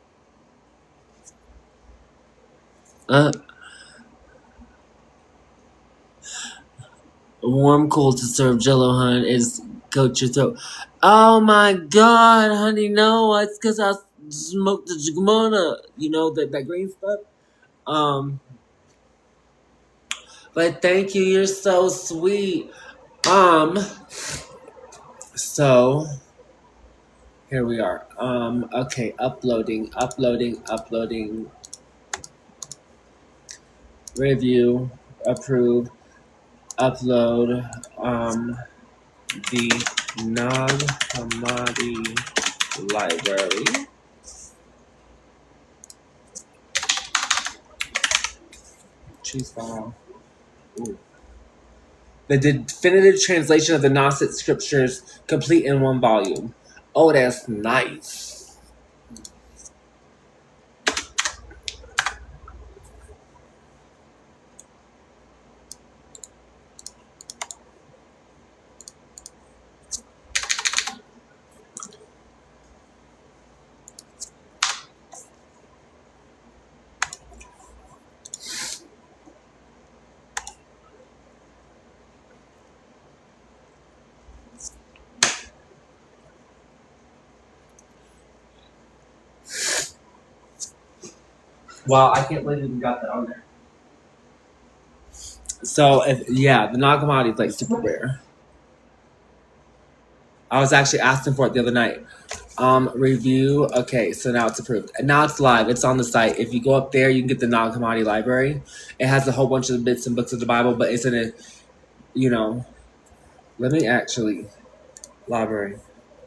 Warm cool to serve Jello, hun, is coat your throat. Oh my god, honey, no, it's because I smoked the Jigmona. You know, that green stuff? But thank you, you're so sweet. So here we are. Okay, uploading. Review, approve, upload, the Nag Hammadi library. Choose file. Ooh. The definitive translation of the Gnostic scriptures, complete in one volume. Oh, that's nice. Wow, I can't believe you got that on there. So, the Nag Hammadi is like super rare. I was actually asking for it the other night. Review. Okay, so now it's approved. And now it's live. It's on the site. If you go up there, you can get the Nag Hammadi library. It has a whole bunch of bits and books of the Bible, but it's in a, let me actually, library,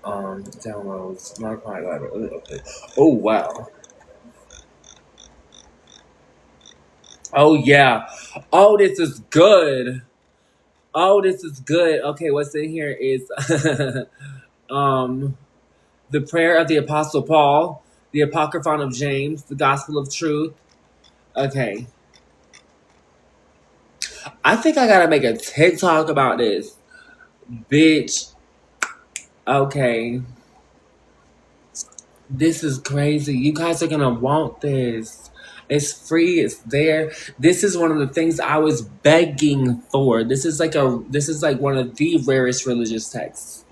downloads, Nag Hammadi library. Okay. Oh, wow. Oh, yeah. Oh, this is good. Okay, what's in here is, the prayer of the Apostle Paul, the Apocryphon of James, the Gospel of Truth. Okay. I think I gotta make a TikTok about this. Bitch. Okay. This is crazy. You guys are gonna want this. It's free, it's there. This is one of the things I was begging for. This is like one of the rarest religious texts.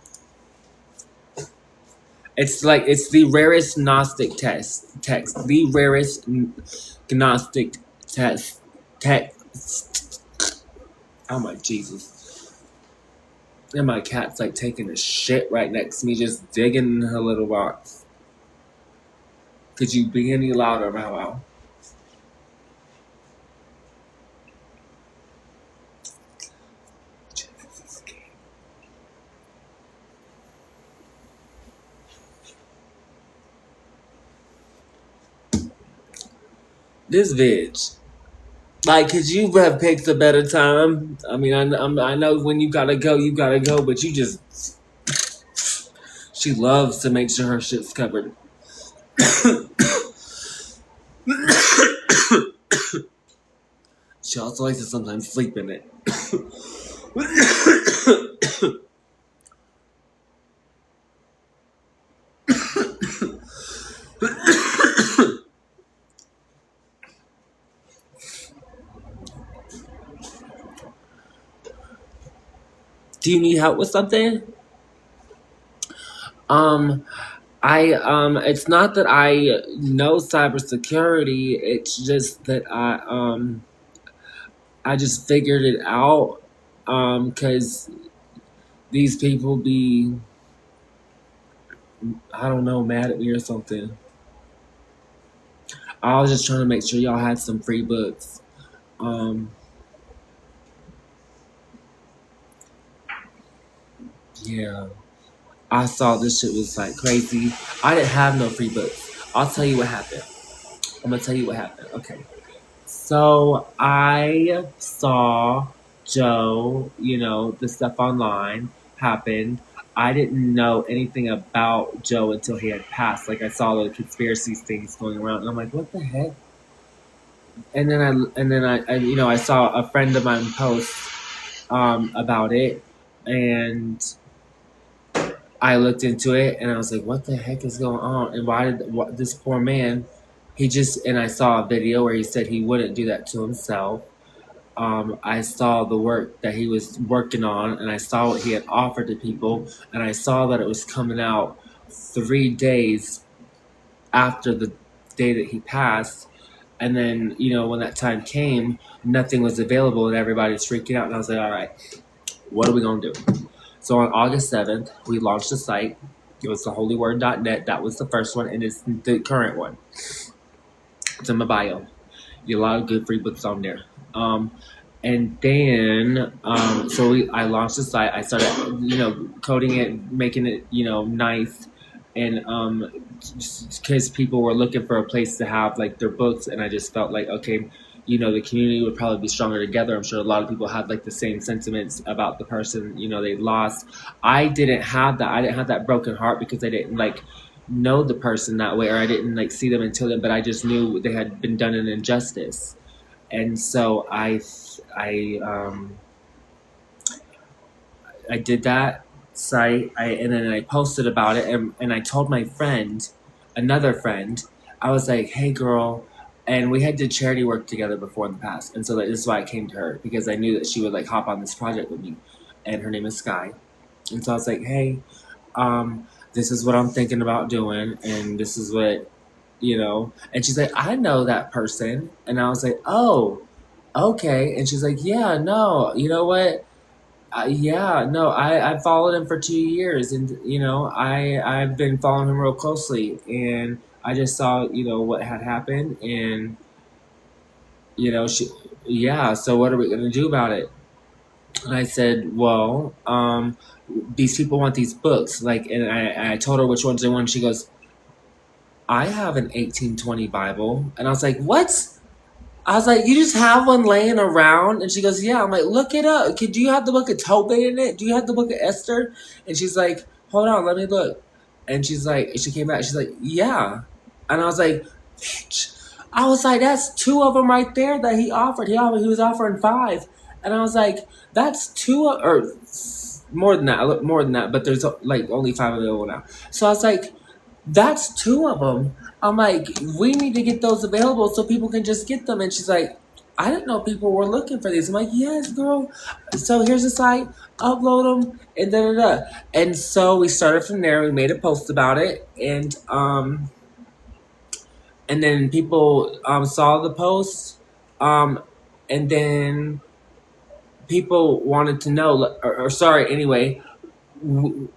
It's the rarest Gnostic text. The rarest Gnostic text. Oh my Jesus. And my cat's like taking a shit right next to me, just digging in her little box. Could you be any louder, Wow? This bitch. Like, could you have picked a better time? I mean, I know when you gotta go, you gotta go, but you just, she loves to make sure her shit's covered. She also likes to sometimes sleep in it. Do you need help with something? Um, it's not that I know cybersecurity. It's just that I just figured it out. Cause these people be, I don't know, mad at me or something. I was just trying to make sure y'all had some free books. Um, yeah. I saw this shit was like crazy. I didn't have no free books. I'll tell you what happened. I'm gonna tell you what happened. Okay. So I saw Joe, the stuff online happened. I didn't know anything about Joe until he had passed. Like I saw the conspiracy things going around, and I'm like, what the heck? And then I saw a friend of mine post about it, and I looked into it, and I was like, what the heck is going on? And why did this poor man? And I saw a video where he said he wouldn't do that to himself. I saw the work that he was working on, and I saw what he had offered to people, and I saw that it was coming out 3 days after the day that he passed. And then, when that time came, nothing was available, and everybody's freaking out. And I was like, all right, what are we going to do? So on August 7th, we launched the site. It was theholyword.net. That was the first one, and it's the current one. It's in my bio. A lot of good free books on there. And then, I launched the site. I started, coding it, making it, nice, and because people were looking for a place to have like their books, and I just felt like, okay, the community would probably be stronger together. I'm sure a lot of people had like the same sentiments about the person, they lost. I didn't have that. I didn't have that broken heart because I didn't like know the person that way, or I didn't like see them until then, but I just knew they had been done an injustice. And so I did that site, and then I posted about it, and I told my friend, another friend, I was like, hey girl, and we had did charity work together before in the past, and so this is why I came to her, because I knew that she would like hop on this project with me, and her name is Sky. And so I was like, hey, this is what I'm thinking about doing, and this is what, and she's like, I know that person. And I was like, oh, okay. And she's like, yeah, no, you know what? Yeah, no, I followed him for 2 years, and I've been following him real closely, and I just saw what had happened, and she, yeah. So what are we gonna do about it? And I said, well, these people want these books, like, and I told her which ones they want. She goes, I have an 1820 Bible, and I was like, what? I was like, you just have one laying around? And she goes, yeah. I'm like, look it up. Do you have the book of Tobit in it? Do you have the book of Esther? And she's like, hold on, let me look. And she's like, she came back. She's like, yeah. And I was like, bitch. I was like, that's two of them right there that he offered. He was offering 5. And I was like, that's two, or more than that. But there's like only 5 available now. So I was like, that's 2 of them. I'm like, we need to get those available so people can just get them. And she's like, I didn't know people were looking for these. I'm like, yes, girl. So here's the site, upload them, and da da da. And so we started from there. We made a post about it, and then people saw the post, and then people wanted to know, or sorry, anyway,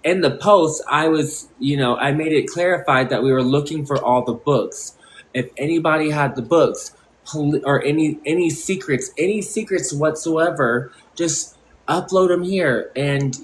in the post, I was, I made it clarified that we were looking for all the books. If anybody had the books, or any secrets whatsoever, just upload them here. And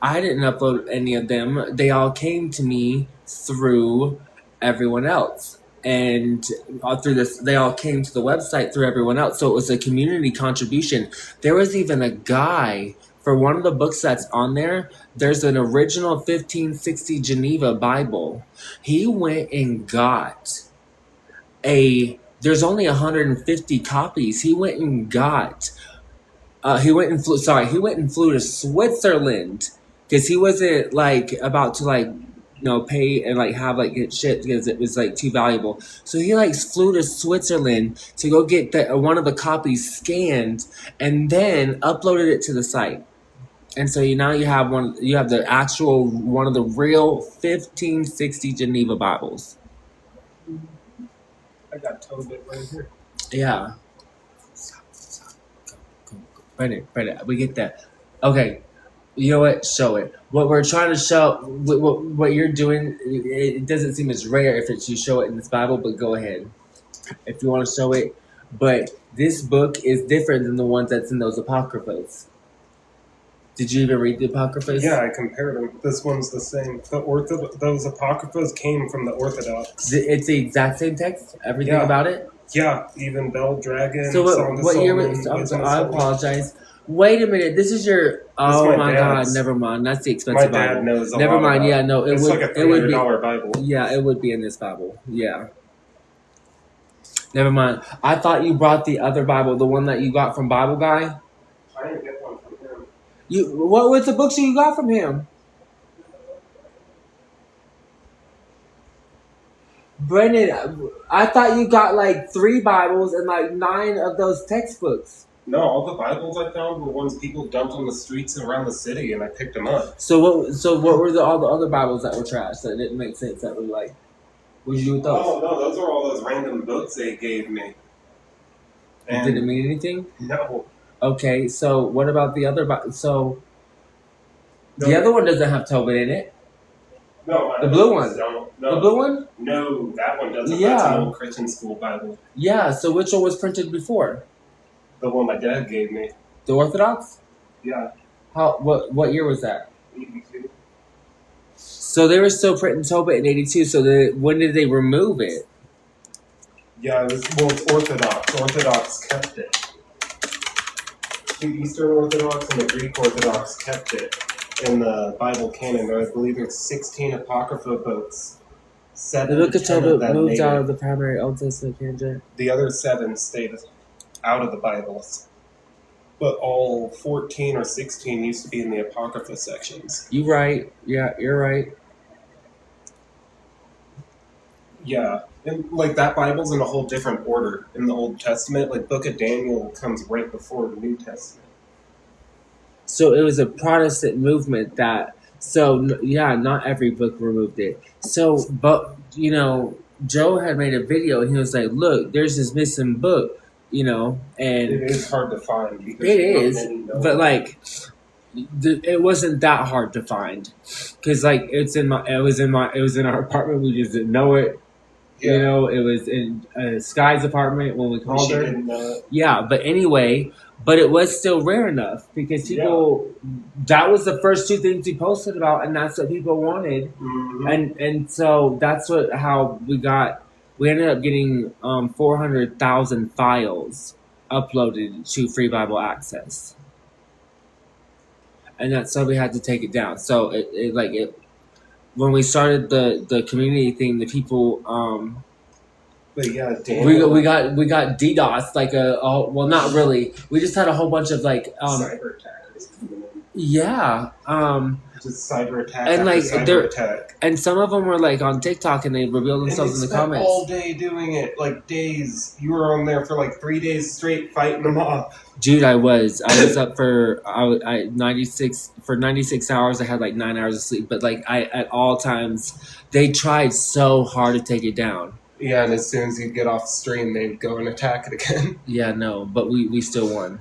I didn't upload any of them. They all came to me through everyone else. and all through this, they all came to the website through everyone else. So it was a community contribution. There was even a guy for one of the books that's on there. There's an original 1560 Geneva Bible. He went and got there's only 150 copies. He went and got he went and flew to Switzerland because he wasn't like about to like pay and like have like get shit because it was like too valuable. So he like flew to Switzerland to go get one of the copies scanned and then uploaded it to the site. And so now you have the actual one of the real 1560 Geneva Bibles. I got Tobit right here. Yeah. Brennan, we get that. Okay, you know what? Show it. What we're trying to show, what you're doing, it doesn't seem as rare if it's you show it in this Bible, but go ahead if you want to show it. But this book is different than the ones that's in those Apocryphas. Did you even read the Apocryphas? Yeah, I compared them. This one's the same. Those Apocryphas came from the Orthodox. It's the exact same text? Everything about it? Yeah, even Bell Dragon. So what year was I apologize. Wait a minute. This is your. Oh my God! Never mind. That's the expensive Bible. My dad knows. Never mind. Yeah, no. It's like a $300 Bible. Yeah, it would be in this Bible. Yeah. Never mind. I thought you brought the other Bible, the one that you got from Bible Guy. I didn't get one from him. What was the books you got from him? Brennan, I thought you got like 3 Bibles and like 9 of those textbooks. No, all the Bibles I found were ones people dumped on the streets around the city, and I picked them up. So what were all the other Bibles that were trash that didn't make sense that were like? What did you do with those? Oh no, those are all those random books they gave me. And did it mean anything? No. Okay, so what about the other? The other one doesn't have Tobit in it. No, the blue one. No. The blue one? No, that one doesn't. Yeah. That's an old Christian school Bible. Yeah. So which one was printed before? The one my dad gave me. The Orthodox? Yeah. What year was that? 82. So they were still printing Tobit in 82. So when did they remove it? Yeah, it's Orthodox. Orthodox kept it. The Eastern Orthodox and the Greek Orthodox kept it in the Bible canon. I believe there's 16 Apocrypha books. The Book of Tobit moved out of the primary Old Testament canon. The other 7 stayed out of the Bibles. But all 14 or 16 used to be in the Apocrypha sections. You're right. Yeah, you're right. Yeah. And like that Bible's in a whole different order in the Old Testament. Like Book of Daniel comes right before the New Testament. So it was a Protestant movement that. So yeah, not every book removed it. So, but Joe had made a video and he was like, "Look, there's this missing book." And it is hard to find. Because it is, but like, it wasn't that hard to find because like it was in our apartment. We just didn't know it. Yeah. It was in Sky's apartment when we called her. Didn't know it. Yeah, but anyway, it was still rare enough because people. Yeah. That was the first 2 things he posted about, and that's what people wanted, and so that's how we got. We ended up getting 400,000 files uploaded to Free Bible Access, and that's how we had to take it down. So when we started the community thing, the people but yeah, we got DDoS well, not really. We just had a whole bunch of cyber attackers coming in. Yeah. Just cyber attack and cyber attack. And some of them were on TikTok and they revealed themselves in the comments. All day doing it, days. You were on there for 3 days straight fighting them off. Dude, I was up for 96 hours. I had 9 hours of sleep, but at all times they tried so hard to take it down. Yeah, and as soon as you'd get off stream, they'd go and attack it again. Yeah, no, but we still won.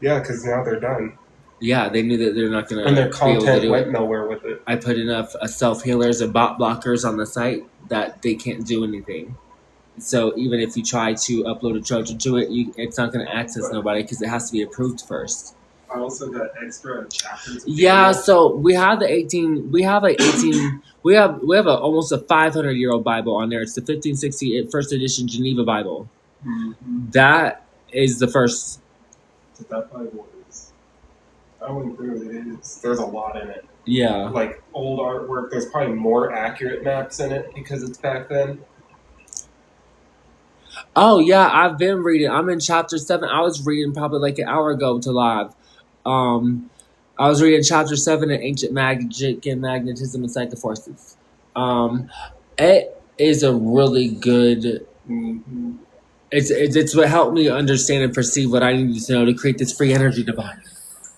Yeah, because now they're done. Yeah, they knew that they're not going to. And their content went nowhere with it. I put enough self-healers and bot blockers on the site that they can't do anything. So even if you try to upload a Trojan to it, it's not going to access nobody because it has to be approved first. I also got extra chapters. Yeah, so we have the 18. We have like 18. We have almost a 500-year-old Bible on there. It's the 1560 first edition Geneva Bible. Mm-hmm. That is the first. So that Bible is. I went through it. There's a lot in it. Yeah. Like old artwork. There's probably more accurate maps in it because it's back then. Oh yeah, I've been reading. I'm in chapter 7. I was reading probably like an hour ago to live. I was reading chapter 7 in Ancient Magic and Magnetism and Psychic Forces. It is a really good. Mm-hmm. It's what helped me understand and perceive what I needed to know to create this free energy device.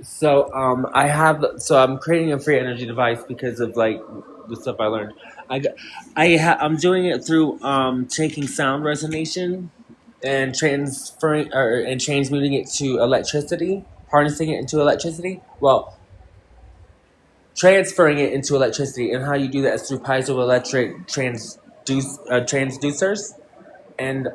So I'm creating a free energy device because of like the stuff I learned. I'm doing it through taking sound resonation and transmuting it to electricity, harnessing it into electricity. Well, transferring it into electricity, and how you do that is through piezoelectric transducers, and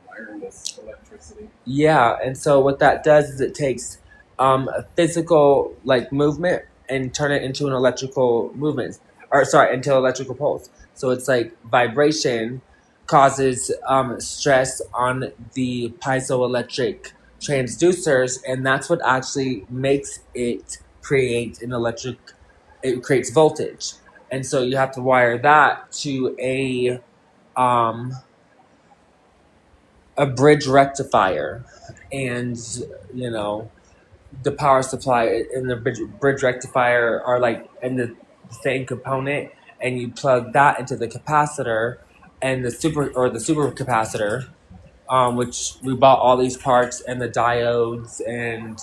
Wireless electricity. yeah, and so what that does is it takes a physical like movement and turn it into an electrical movement, or sorry, into electrical pulse. So it's like vibration causes stress on the piezoelectric transducers, and that's what actually makes it create an electric. It creates voltage, and so you have to wire that to a bridge rectifier, and you know the power supply and the bridge rectifier are like in the same component, and you plug that into the capacitor and the super capacitor, which we bought all these parts and the diodes and